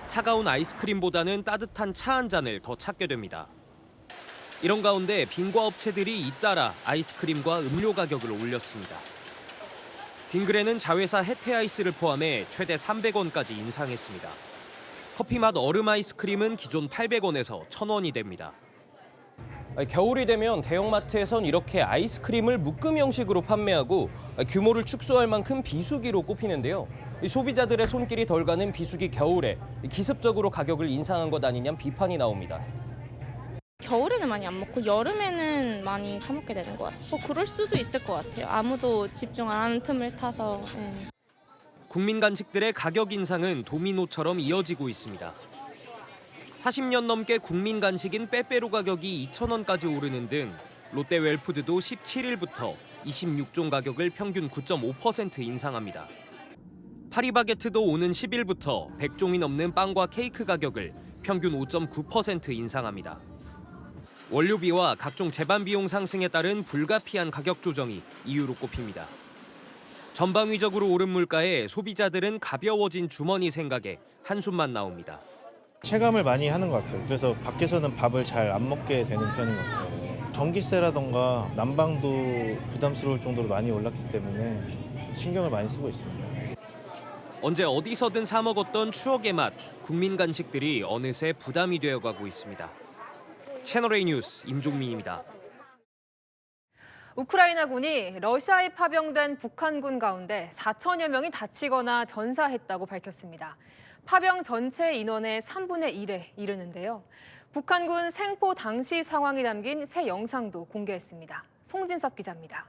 차가운 아이스크림보다는 따뜻한 차 한 잔을 더 찾게 됩니다. 이런 가운데 빈과 업체들이 잇따라 아이스크림과 음료 가격을 올렸습니다. 빙그레는 자회사 해태아이스를 포함해 최대 300원까지 인상했습니다. 커피맛 얼음 아이스크림은 기존 800원에서 1,000원이 됩니다. 겨울이 되면 대형마트에선 이렇게 아이스크림을 묶음 형식으로 판매하고 규모를 축소할 만큼 비수기로 꼽히는데요. 소비자들의 손길이 덜 가는 비수기 겨울에 기습적으로 가격을 인상한 것 아니냐는 비판이 나옵니다. 겨울에는 많이 안 먹고 여름에는 많이 사 먹게 되는 것 같아요. 그럴 수도 있을 것 같아요. 아무도 집중 안 하는 틈을 타서. 국민 간식들의 가격 인상은 도미노처럼 이어지고 있습니다. 40년 넘게 국민 간식인 빼빼로 가격이 2,000원까지 오르는 등 롯데 웰푸드도 17일부터 26종 가격을 평균 9.5% 인상합니다. 파리바게트도 오는 10일부터 100종이 넘는 빵과 케이크 가격을 평균 5.9% 인상합니다. 원료비와 각종 제반 비용 상승에 따른 불가피한 가격 조정이 이유로 꼽힙니다. 전방위적으로 오른 물가에 소비자들은 가벼워진 주머니 생각에 한숨만 나옵니다. 체감을 많이 하는 것 같아요. 그래서 밖에서는 밥을 잘 안 먹게 되는 편인 것 같아요. 전기세라던가 난방도 부담스러울 정도로 많이 올랐기 때문에 신경을 많이 쓰고 있습니다. 언제 어디서든 사 먹었던 추억의 맛, 국민 간식들이 어느새 부담이 되어가고 있습니다. 채널A 뉴스 임종민입니다. 우크라이나군이 러시아에 파병된 북한군 가운데 4천여 명이 다치거나 전사했다고 밝혔습니다. 파병 전체 인원의 3분의 1에 이르는데요. 북한군 생포 당시 상황이 담긴 새 영상도 공개했습니다. 송진섭 기자입니다.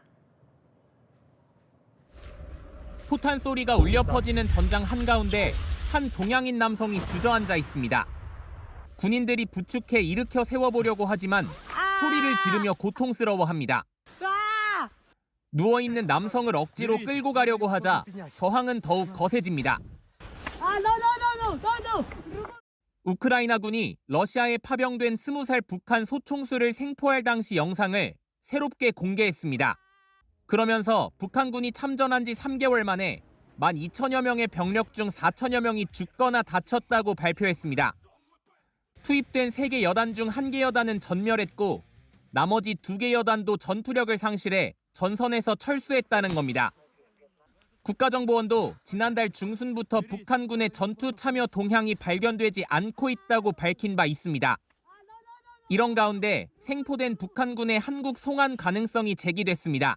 포탄 소리가 울려 퍼지는 전장 한가운데 한 동양인 남성이 주저앉아 있습니다. 군인들이 부축해 일으켜 세워보려고 하지만 소리를 지르며 고통스러워합니다. 누워있는 남성을 억지로 끌고 가려고 하자 저항은 더욱 거세집니다. 우크라이나군이 러시아에 파병된 20살 북한 소총수를 생포할 당시 영상을 새롭게 공개했습니다. 그러면서 북한군이 참전한 지 3개월 만에 12,000여 명의 병력 중 4,000여 명이 죽거나 다쳤다고 발표했습니다. 투입된 3개 여단 중 1개 여단은 전멸했고 나머지 2개 여단도 전투력을 상실해 전선에서 철수했다는 겁니다. 국가정보원도 지난달 중순부터 북한군의 전투 참여 동향이 발견되지 않고 있다고 밝힌 바 있습니다. 이런 가운데 생포된 북한군의 한국 송환 가능성이 제기됐습니다.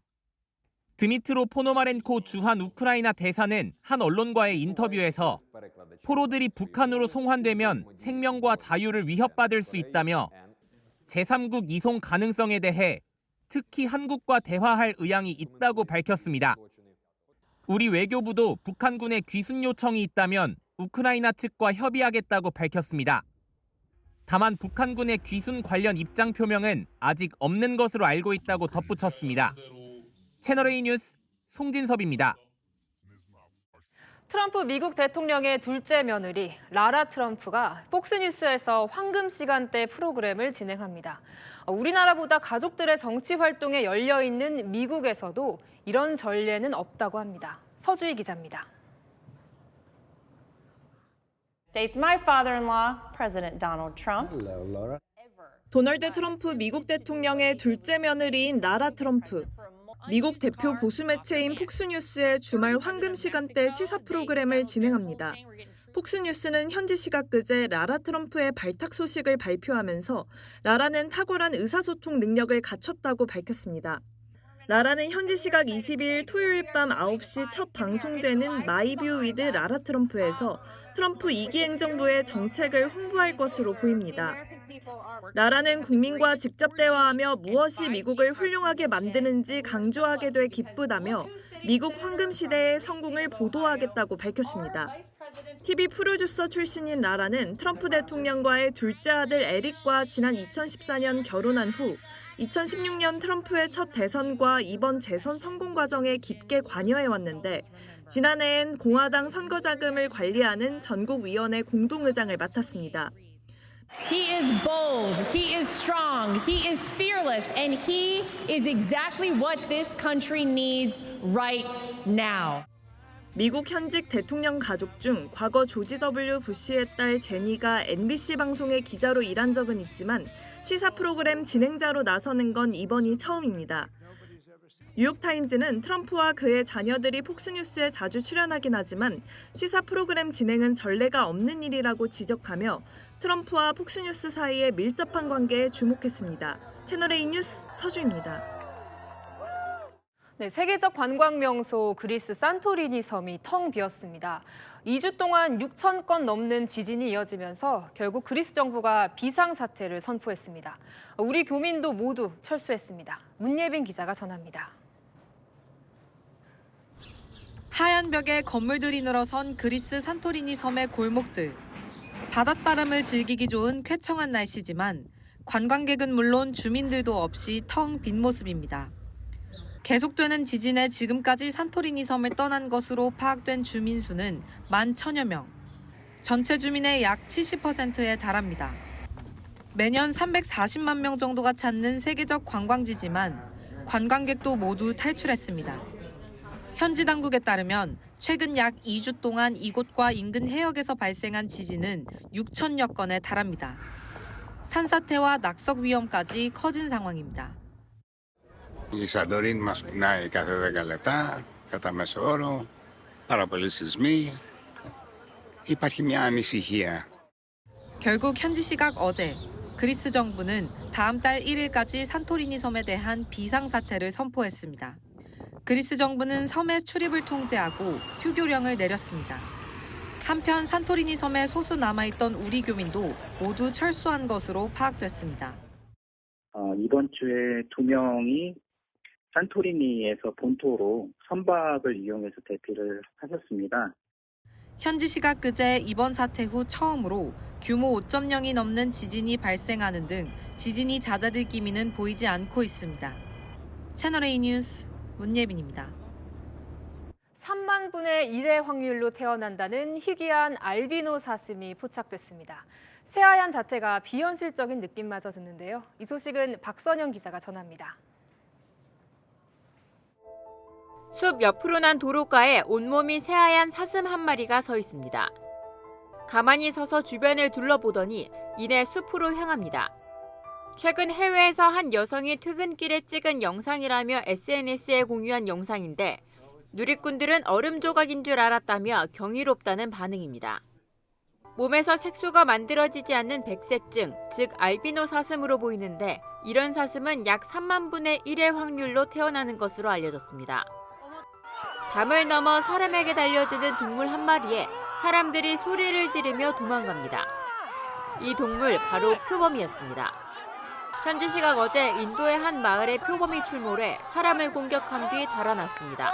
드미트로 포노마렌코 주한 우크라이나 대사는 한 언론과의 인터뷰에서 포로들이 북한으로 송환되면 생명과 자유를 위협받을 수 있다며 제3국 이송 가능성에 대해 특히 한국과 대화할 의향이 있다고 밝혔습니다. 우리 외교부도 북한군의 귀순 요청이 있다면 우크라이나 측과 협의하겠다고 밝혔습니다. 다만 북한군의 귀순 관련 입장 표명은 아직 없는 것으로 알고 있다고 덧붙였습니다. 채널A 뉴스 송진섭입니다. 트럼프 미국 대통령의 둘째 며느리 라라 트럼프가 폭스뉴스에서 황금 시간대 프로그램을 진행합니다. 우리나라보다 가족들의 정치 활동에 열려 있는 미국에서도 이런 전례는 없다고 합니다. 서주희 기자입니다. States my father-in-law, President Donald Trump. 도널드 트럼프 미국 대통령의 둘째 며느리인 라라 트럼프. 미국 대표 보수 매체인 폭스뉴스의 주말 황금 시간대 시사 프로그램을 진행합니다. 폭스뉴스는 현지 시각 그제 라라 트럼프의 발탁 소식을 발표하면서 라라는 탁월한 의사소통 능력을 갖췄다고 밝혔습니다. 라라는 현지 시각 22일 토요일 밤 9시 첫 방송되는 마이뷰 위드 라라 트럼프에서 트럼프 2기 행정부의 정책을 홍보할 것으로 보입니다. 라라는 국민과 직접 대화하며 무엇이 미국을 훌륭하게 만드는지 강조하게 돼 기쁘다며 미국 황금 시대의 성공을 보도하겠다고 밝혔습니다. TV 프로듀서 출신인 라라는 트럼프 대통령과의 둘째 아들 에릭과 지난 2014년 결혼한 후 2016년 트럼프의 첫 대선과 이번 재선 성공 과정에 깊게 관여해왔는데 지난해엔 공화당 선거 자금을 관리하는 전국위원회 공동의장을 맡았습니다. He is bold, he is strong, he is fearless, and he is exactly what this country needs right now. 미국 현직 대통령 가족 중 과거 조지 W. 부시의 딸 제니가 NBC 방송의 기자로 일한 적은 있지만 시사 프로그램 진행자로 나서는 건 이번이 처음입니다. 뉴욕타임즈는 트럼프와 그의 자녀들이 폭스뉴스에 자주 출연하긴 하지만 시사 프로그램 진행은 전례가 없는 일이라고 지적하며 트럼프와 폭스뉴스 사이의 밀접한 관계에 주목했습니다. 채널A 뉴스 서주입니다. 네, 세계적 관광 명소 그리스 산토리니 섬이 텅 비었습니다. 2주 동안 6천 건 넘는 지진이 이어지면서 결국 그리스 정부가 비상사태를 선포했습니다. 우리 교민도 모두 철수했습니다. 문예빈 기자가 전합니다. 하얀 벽에 건물들이 늘어선 그리스 산토리니 섬의 골목들. 바닷바람을 즐기기 좋은 쾌청한 날씨지만 관광객은 물론 주민들도 없이 텅 빈 모습입니다. 계속되는 지진에 지금까지 산토리니 섬을 떠난 것으로 파악된 주민 수는 11,000여 명. 전체 주민의 약 70%에 달합니다. 매년 340만 명 정도가 찾는 세계적 관광지지만 관광객도 모두 탈출했습니다. 현지 당국에 따르면 최근 약 2주 동안 이곳과 인근 해역에서 발생한 지진은 6,000여 건에 달합니다. 산사태와 낙석 위험까지 커진 상황입니다. Η Σαντορίνη μας κουνάει κάθε 10 λεπτά, κατά μέσο όρο, πάρα πολλοί σεισμοί. Υπάρχει μια ανησυχία. 결국 현지 시각 어제 그리스 정부는 다음 달 1일까지 산토리니 섬에 대한 비상사태를 선포했습니다. 그리스 정부는 섬의 출입을 통제하고 휴교령을 내렸습니다. 한편 산토리니 섬에 소수 남아있던 우리 교민도 모두 철수한 것으로 파악됐습니다. 이번 주에 2명이 산토리니에서 본토로 선박을 이용해서 대피를 하셨습니다. 현지시각 그제 이번 사태 후 처음으로 규모 5.0이 넘는 지진이 발생하는 등 지진이 잦아들 기미는 보이지 않고 있습니다. 채널A 뉴스 문예빈입니다. 3만 분의 1의 확률로 태어난다는 희귀한 알비노 사슴이 포착됐습니다. 새하얀 자태가 비현실적인 느낌마저 드는데요. 이 소식은 박선영 기자가 전합니다. 숲 옆으로 난 도로가에 온몸이 새하얀 사슴 한 마리가 서 있습니다. 가만히 서서 주변을 둘러보더니 이내 숲으로 향합니다. 최근 해외에서 한 여성이 퇴근길에 찍은 영상이라며 SNS에 공유한 영상인데 누리꾼들은 얼음 조각인 줄 알았다며 경이롭다는 반응입니다. 몸에서 색소가 만들어지지 않는 백색증, 즉 알비노 사슴으로 보이는데 이런 사슴은 약 3만 분의 1의 확률로 태어나는 것으로 알려졌습니다. 담을 넘어 사람에게 달려드는 동물 한 마리에 사람들이 소리를 지르며 도망갑니다. 이 동물 바로 표범이었습니다. 현지 시각 어제 인도의 한 마을에 표범이 출몰해 사람을 공격한 뒤 달아났습니다.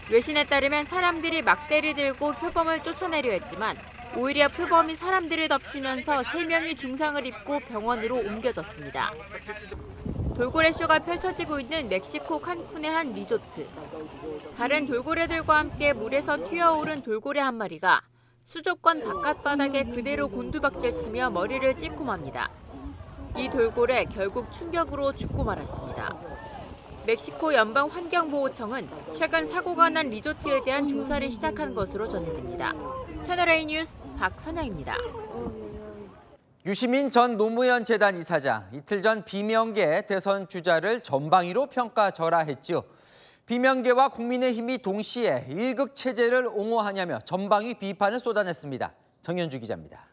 외신에 따르면 사람들이 막대를 들고 표범을 쫓아내려 했지만 오히려 표범이 사람들을 덮치면서 3명이 중상을 입고 병원으로 옮겨졌습니다. 돌고래 쇼가 펼쳐지고 있는 멕시코 칸쿤의 한 리조트. 다른 돌고래들과 함께 물에서 튀어오른 돌고래 한 마리가 수족관 바깥바닥에 그대로 곤두박질치며 머리를 찢고 맙니다. 이 돌고래 결국 충격으로 죽고 말았습니다. 멕시코 연방환경보호청은 최근 사고가 난 리조트에 대한 조사를 시작한 것으로 전해집니다. 채널A 뉴스 박선영입니다. 유시민 전 노무현 재단 이사장, 이틀 전 비명계 대선 주자를 전방위로 평가절하했지요. 비명계와 국민의힘이 동시에 일극 체제를 옹호하냐며 전방위 비판을 쏟아냈습니다. 정현주 기자입니다.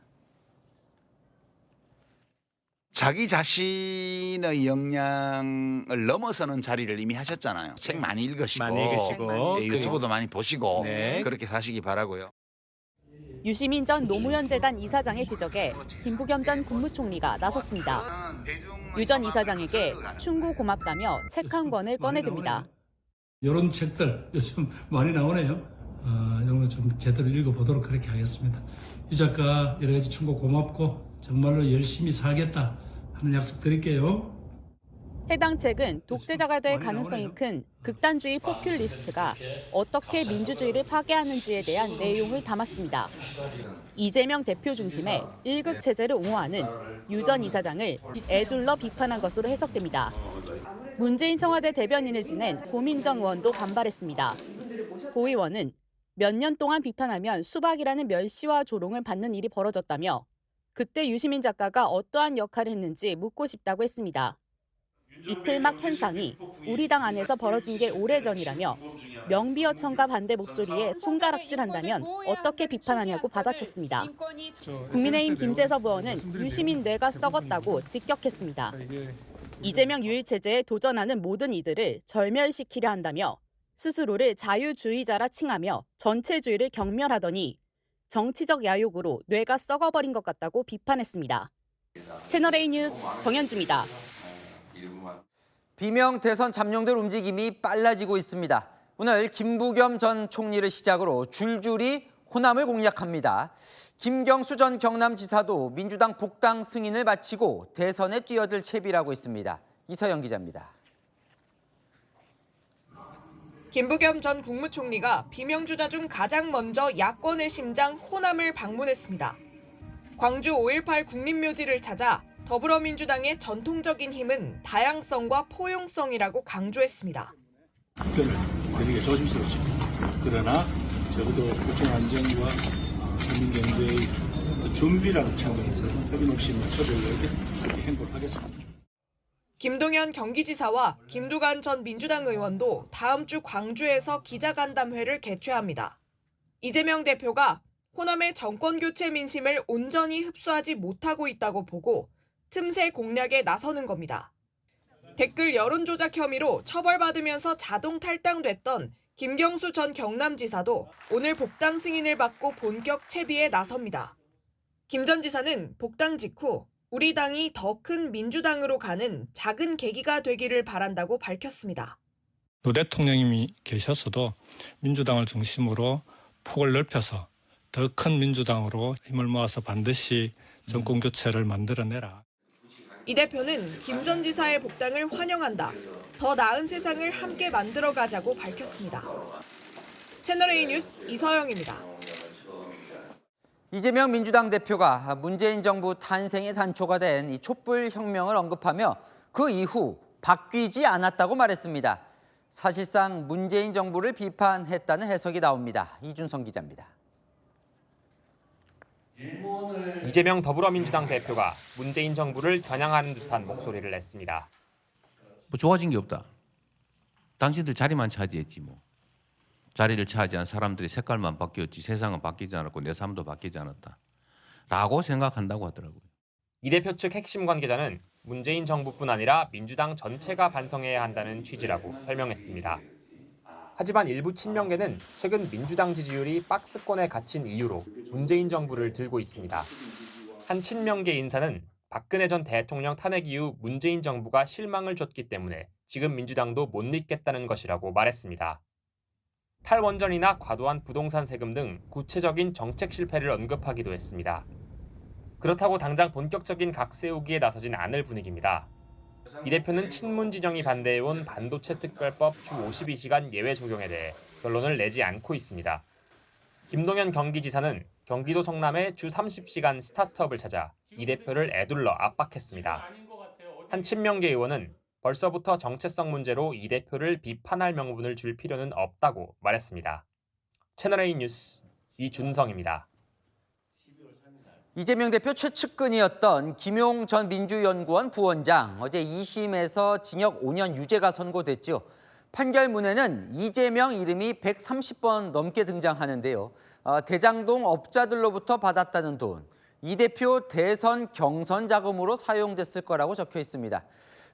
자기 자신의 역량을 넘어서는 자리를 이미 하셨잖아요. 책 많이 읽으시고 유튜브도 많이 보시고 그렇게 사시기 바라고요. 유시민 전 노무현 재단 이사장의 지적에 김부겸 전 국무총리가 나섰습니다. 유 전 이사장에게 충고 고맙다며 책 한 권을 꺼내듭니다. 이런 책들 요즘 많이 나오네요. 이런 좀 제대로 읽어보도록 그렇게 하겠습니다. 유 작가 여러 가지 충고 고맙고 정말로 열심히 살겠다 하는 약속 드릴게요. 해당 책은 독재자가 될 가능성이 큰 극단주의 포퓰리스트가 어떻게 민주주의를 파괴하는지에 대한 내용을 담았습니다. 이재명 대표 중심의 일극 체제를 옹호하는 유 전 이사장을 에둘러 비판한 것으로 해석됩니다. 문재인 청와대 대변인을 지낸 고민정 의원도 반발했습니다. 고 의원은 몇 년 동안 비판하면 수박이라는 멸시와 조롱을 받는 일이 벌어졌다며 그때 유시민 작가가 어떠한 역할을 했는지 묻고 싶다고 했습니다. 이틀 막 현상이 우리 당 안에서 벌어진 게 오래전이라며 명비어천가 반대 목소리에 손가락질한다면 어떻게 비판하냐고 받아쳤습니다. 국민의힘 김재섭 의원은 유시민 뇌가 썩었다고 직격했습니다. 이재명 유일체제에 도전하는 모든 이들을 절멸시키려 한다며 스스로를 자유주의자라 칭하며 전체주의를 경멸하더니 정치적 야욕으로 뇌가 썩어버린 것 같다고 비판했습니다. 채널A 뉴스 정현주입니다. 비명 대선 잠룡들 움직임이 빨라지고 있습니다. 오늘 김부겸 전 총리를 시작으로 줄줄이 호남을 공략합니다. 김경수 전 경남지사도 민주당 복당 승인을 마치고 대선에 뛰어들 채비라고 있습니다. 이서영 기자입니다. 김부겸 전 국무총리가 비명주자 중 가장 먼저 야권의 심장 호남을 방문했습니다. 광주 5.18 국립묘지를 찾아 더불어민주당의 전통적인 힘은 다양성과 포용성이라고 강조했습니다. 답변을 되게 조심스럽습니다. 그러나 적어도 국정 안정과 국민 경제의 준비라는 측면에서 끊임없이 초대를 행보하겠습니다. 김동연 경기지사와 김두관 전 민주당 의원도 다음 주 광주에서 기자간담회를 개최합니다. 이재명 대표가 호남의 정권교체 민심을 온전히 흡수하지 못하고 있다고 보고 틈새 공략에 나서는 겁니다. 댓글 여론조작 혐의로 처벌받으면서 자동 탈당됐던 김경수 전 경남지사도 오늘 복당 승인을 받고 본격 채비에 나섭니다. 김 전 지사는 복당 직후 우리 당이 더 큰 민주당으로 가는 작은 계기가 되기를 바란다고 밝혔습니다. 노 대통령님이 계셨어도 민주당을 중심으로 폭을 넓혀서 더 큰 민주당으로 힘을 모아서 반드시 정권 교체를 만들어내라. 이 대표는 김 전 지사의 복당을 환영한다. 더 나은 세상을 함께 만들어가자고 밝혔습니다. 채널A 뉴스 이서영입니다. 이재명 민주당 대표가 문재인 정부 탄생의 단초가 된 이 촛불혁명을 언급하며 그 이후 바뀌지 않았다고 말했습니다. 사실상 문재인 정부를 비판했다는 해석이 나옵니다. 이준성 기자입니다. 이재명 더불어민주당 대표가 문재인 정부를 겨냥하는 듯한 목소리를 냈습니다. 뭐 좋아진 게 없다. 당신들 자리만 차지했지 뭐. 자리를 차지한 사람들의 색깔만 바뀌었지 세상은 바뀌지 않았고 내 삶도 바뀌지 않았다. 라고 생각한다고 하더라고요. 이 대표 측 핵심 관계자는 문재인 정부뿐 아니라 민주당 전체가 반성해야 한다는 취지라고 설명했습니다. 하지만 일부 친명계는 최근 민주당 지지율이 박스권에 갇힌 이유로 문재인 정부를 들고 있습니다. 한 친명계 인사는 박근혜 전 대통령 탄핵 이후 문재인 정부가 실망을 줬기 때문에 지금 민주당도 못 믿겠다는 것이라고 말했습니다. 탈원전이나 과도한 부동산 세금 등 구체적인 정책 실패를 언급하기도 했습니다. 그렇다고 당장 본격적인 각 세우기에 나서진 않을 분위기입니다. 이 대표는 친문 진영이 반대해온 반도체 특별법 주 52시간 예외 적용에 대해 결론을 내지 않고 있습니다. 김동연 경기지사는 경기도 성남에 주 30시간 스타트업을 찾아 이 대표를 에둘러 압박했습니다. 한 친명계 의원은 벌써부터 정체성 문제로 이 대표를 비판할 명분을 줄 필요는 없다고 말했습니다. 채널A 뉴스 이준성입니다. 이재명 대표 최측근이었던 김용 전 민주연구원 부원장 어제 2심에서 징역 5년 유죄가 선고됐죠. 판결문에는 이재명 이름이 130번 넘게 등장하는데요. 대장동 업자들로부터 받았다는 돈, 이 대표 대선 경선 자금으로 사용됐을 거라고 적혀 있습니다.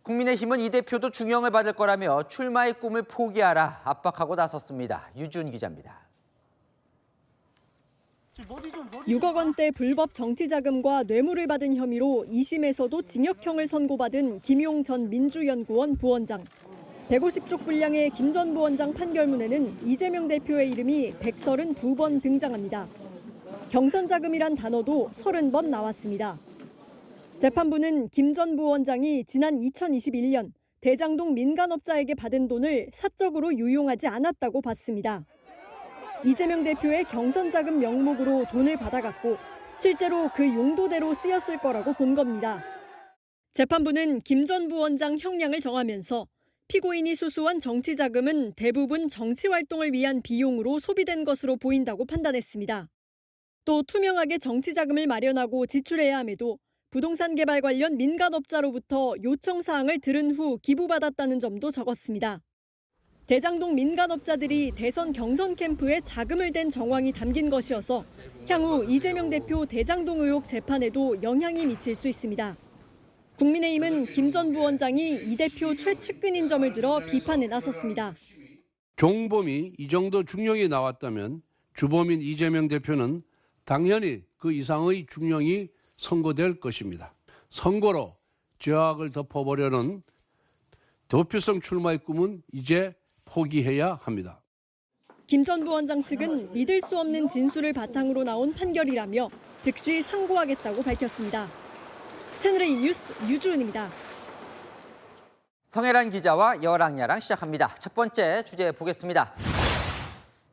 국민의힘은 이 대표도 중형을 받을 거라며 출마의 꿈을 포기하라 압박하고 나섰습니다. 유준 기자입니다. 6억 원대 불법 정치자금과 뇌물을 받은 혐의로 2심에서도 징역형을 선고받은 김용 전 민주연구원 부원장. 150쪽 분량의 김 전 부원장 판결문에는 이재명 대표의 이름이 132번 등장합니다. 경선자금이란 단어도 30번 나왔습니다. 재판부는 김 전 부원장이 지난 2021년 대장동 민간업자에게 받은 돈을 사적으로 유용하지 않았다고 봤습니다. 이재명 대표의 경선자금 명목으로 돈을 받아갔고 실제로 그 용도대로 쓰였을 거라고 본 겁니다. 재판부는 김 전 부원장 형량을 정하면서 피고인이 수수한 정치자금은 대부분 정치활동을 위한 비용으로 소비된 것으로 보인다고 판단했습니다. 또 투명하게 정치자금을 마련하고 지출해야 함에도 부동산 개발 관련 민간업자로부터 요청사항을 들은 후 기부받았다는 점도 적었습니다. 대장동 민간업자들이 대선 경선 캠프에 자금을 댄 정황이 담긴 것이어서 향후 이재명 대표 대장동 의혹 재판에도 영향이 미칠 수 있습니다. 국민의힘은 김 전 부원장이 이 대표 최측근인 점을 들어 비판에 나섰습니다. 종범이 이 정도 중형이 나왔다면 주범인 이재명 대표는 당연히 그 이상의 중형이 선고될 것입니다. 선고로 죄악을 덮어보려는 도표성 출마의 꿈은 이제 포기해야 합니다. 김 전 부원장 측은 믿을 수 없는 진술을 바탕으로 나온 판결이라며 즉시 상고하겠다고 밝혔습니다. 채널A 뉴스 유주은입니다. 성혜란 기자와 여랑야랑 시작합니다. 첫 번째 주제 보겠습니다.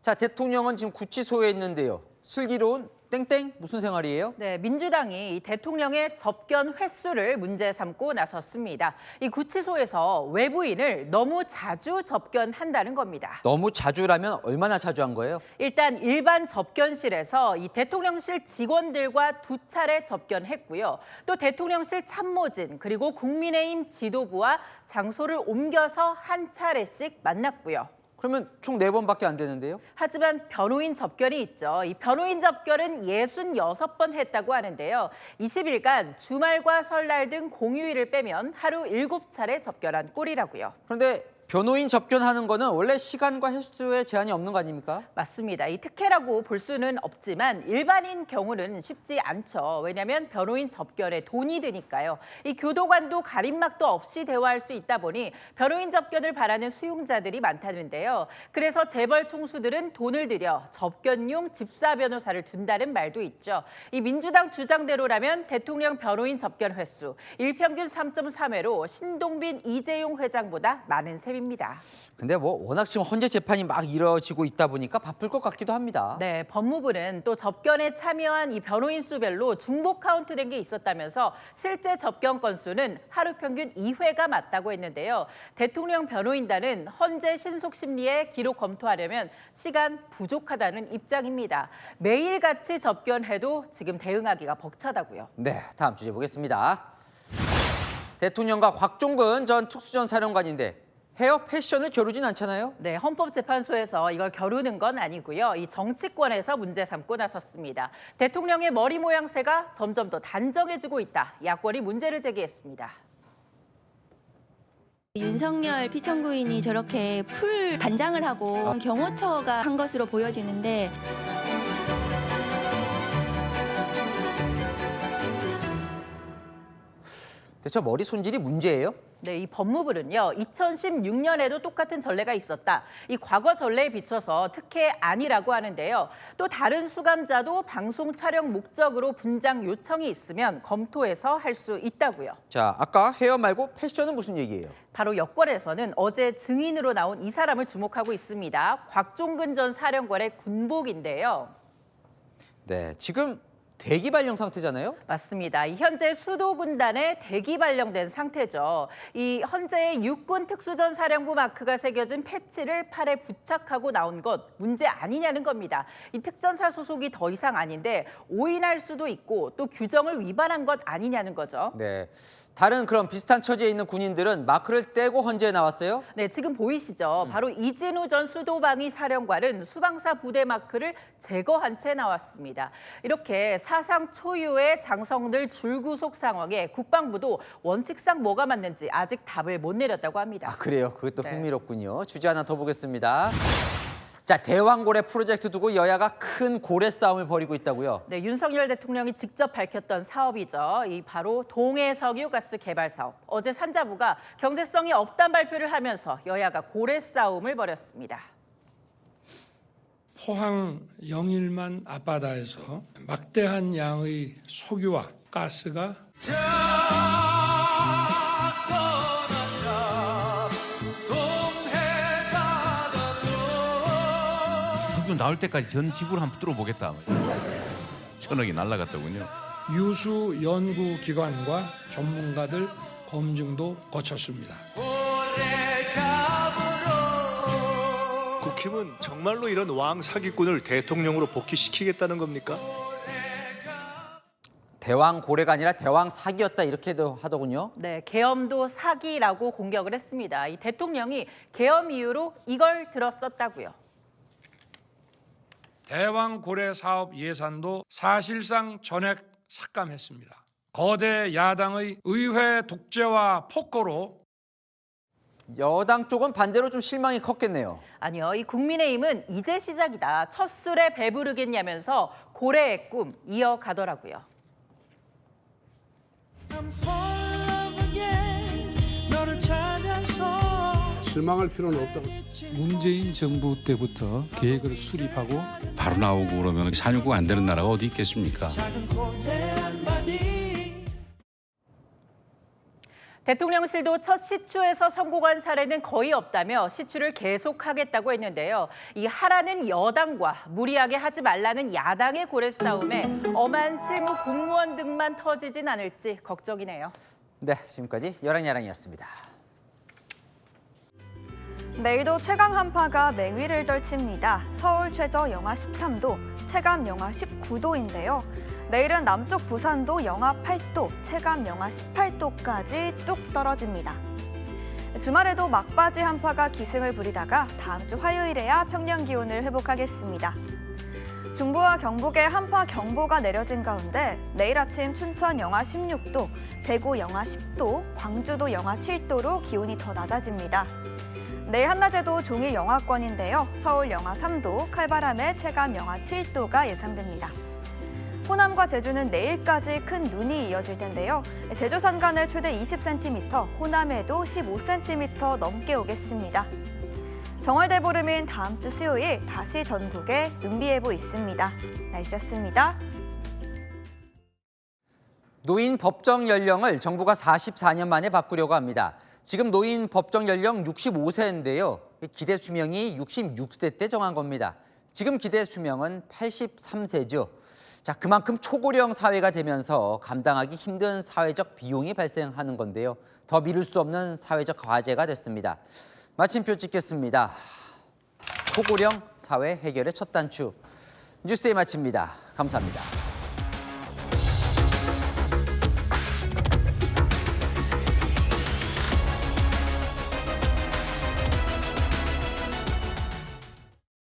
자, 대통령은 지금 구치소에 있는데요. 슬기로운 땡땡 무슨 생활이에요? 네, 민주당이 대통령의 접견 횟수를 문제 삼고 나섰습니다. 이 구치소에서 외부인을 너무 자주 접견한다는 겁니다. 너무 자주라면 얼마나 자주 한 거예요? 일단 일반 접견실에서 이 대통령실 직원들과 2차례 접견했고요. 또 대통령실 참모진 그리고 국민의힘 지도부와 장소를 옮겨서 한 차례씩 만났고요. 그러면 총 4번밖에 안 되는데요? 하지만 변호인 접견이 있죠. 이 변호인 접견은 66번 했다고 하는데요. 20일간 주말과 설날 등 공휴일을 빼면 하루 7차례 접견한 꼴이라고요. 그런데 변호인 접견하는 거는 원래 시간과 횟수에 제한이 없는 거 아닙니까? 맞습니다. 이 특혜라고 볼 수는 없지만 일반인 경우는 쉽지 않죠. 왜냐하면 변호인 접견에 돈이 드니까요. 이 교도관도 가림막도 없이 대화할 수 있다 보니 변호인 접견을 바라는 수용자들이 많다는데요. 그래서 재벌 총수들은 돈을 들여 접견용 집사 변호사를 둔다는 말도 있죠. 이 민주당 주장대로라면 대통령 변호인 접견 횟수 일평균 3.3회로 신동빈 이재용 회장보다 많은 셈입니다. 근데 워낙 지금 헌재 재판이 막 이뤄지고 있다 보니까 바쁠 것 같기도 합니다. 네, 법무부는 또 접견에 참여한 이 변호인 수별로 중복 카운트된 게 있었다면서 실제 접견 건수는 하루 평균 2회가 맞다고 했는데요. 대통령 변호인단은 헌재 신속 심리에 기록 검토하려면 시간 부족하다는 입장입니다. 매일같이 접견해도 지금 대응하기가 벅차다고요. 네, 다음 주제 보겠습니다. 대통령과 곽종근 전 특수전 사령관인데 헤어 패션을 겨루진 않잖아요? 네, 헌법재판소에서 이걸 겨루는 건 아니고요. 이 정치권에서 문제 삼고 나섰습니다. 대통령의 머리 모양새가 점점 더 단정해지고 있다. 야권이 문제를 제기했습니다. 윤석열 피청구인이 저렇게 풀 단장을 하고 경호처가 한 것으로 보여지는데 대체 머리 손질이 문제예요? 네, 이 법무부는요. 2016년에도 똑같은 전례가 있었다. 이 과거 전례에 비춰서 특혜 아니라고 하는데요. 또 다른 수감자도 방송 촬영 목적으로 분장 요청이 있으면 검토해서 할 수 있다고요. 자, 아까 헤어 말고 패션은 무슨 얘기예요? 바로 여권에서는 어제 증인으로 나온 이 사람을 주목하고 있습니다. 곽종근 전 사령관의 군복인데요. 네, 지금 대기 발령 상태잖아요? 맞습니다. 현재 수도군단에 대기 발령된 상태죠. 이 헌재의 육군 특수전 사령부 마크가 새겨진 패치를 팔에 부착하고 나온 것 문제 아니냐는 겁니다. 이 특전사 소속이 더 이상 아닌데 오인할 수도 있고 또 규정을 위반한 것 아니냐는 거죠. 네. 다른 그런 비슷한 처지에 있는 군인들은 마크를 떼고 헌재에 나왔어요? 네, 지금 보이시죠? 바로 이진우 전 수도방위 사령관은 수방사 부대 마크를 제거한 채 나왔습니다. 이렇게 사상 초유의 장성들 줄구속 상황에 국방부도 원칙상 뭐가 맞는지 아직 답을 못 내렸다고 합니다. 아, 그래요? 그것도 흥미롭군요. 주제 하나 더 보겠습니다. 자, 대왕고래 프로젝트 두고 여야가 큰 고래 싸움을 벌이고 있다고요? 네, 윤석열 대통령이 직접 밝혔던 사업이죠. 이 바로 동해석유가스 개발 사업. 어제 산자부가 경제성이 없다는 발표를 하면서 여야가 고래 싸움을 벌였습니다. 포항 영일만 앞바다에서 막대한 양의 석유와 가스가 석유 나올 때까지 전 지구를 한번 뚫어보겠다. 천억이 날아갔더군요. 유수 연구기관과 전문가들 검증도 거쳤습니다. 국힘은 정말로 이런 왕 사기꾼을 대통령으로 복귀시키겠다는 겁니까? 대왕 고래가 아니라 대왕 사기였다 이렇게도 하더군요. 네, 계엄도 사기라고 공격을 했습니다. 이 대통령이 계엄 이유로 이걸 들었었다고요. 대왕 고래 사업 예산도 사실상 전액 삭감했습니다. 거대 야당의 의회 독재와 폭거로 여당 쪽은 반대로 좀 실망이 컸겠네요. 아니요, 이 국민의힘은 이제 시작이다. 첫 술에 배부르겠냐면서 고래의 꿈 이어가더라고요. 실망할 필요는 없다고. 문재인 정부 때부터 계획을 수립하고 바로 나오고 그러면 산유국 안 되는 나라가 어디 있겠습니까? 대통령실도 첫 시추에서 성공한 사례는 거의 없다며 시추를 계속하겠다고 했는데요. 이 하라는 여당과 무리하게 하지 말라는 야당의 고래 싸움에 엄한 실무 공무원 등만 터지진 않을지 걱정이네요. 네, 지금까지 여랑야랑이었습니다. 내일도 최강 한파가 맹위를 떨칩니다. 서울 최저 영하 13도, 체감 영하 19도인데요. 내일은 남쪽 부산도 영하 8도, 체감 영하 18도까지 뚝 떨어집니다. 주말에도 막바지 한파가 기승을 부리다가 다음 주 화요일에야 평년 기온을 회복하겠습니다. 중부와 경북에 한파 경보가 내려진 가운데 내일 아침 춘천 영하 16도, 대구 영하 10도, 광주도 영하 7도로 기온이 더 낮아집니다. 내일 한낮에도 종일 영하권인데요. 서울 영하 3도, 칼바람에 체감 영하 7도가 예상됩니다. 호남과 제주는 내일까지 큰 눈이 이어질 텐데요. 제주 산간에 최대 20cm, 호남에도 15cm 넘게 오겠습니다. 정월대보름인 다음 주 수요일 다시 전국에 눈비 예보 있습니다. 날씨였습니다. 노인 법정 연령을 정부가 44년 만에 바꾸려고 합니다. 지금 노인 법정 연령 65세인데요. 기대 수명이 66세 때 정한 겁니다. 지금 기대 수명은 83세죠. 자, 그만큼 초고령 사회가 되면서 감당하기 힘든 사회적 비용이 발생하는 건데요. 더 미룰 수 없는 사회적 과제가 됐습니다. 마침표 찍겠습니다. 초고령 사회 해결의 첫 단추. 뉴스에 마칩니다. 감사합니다.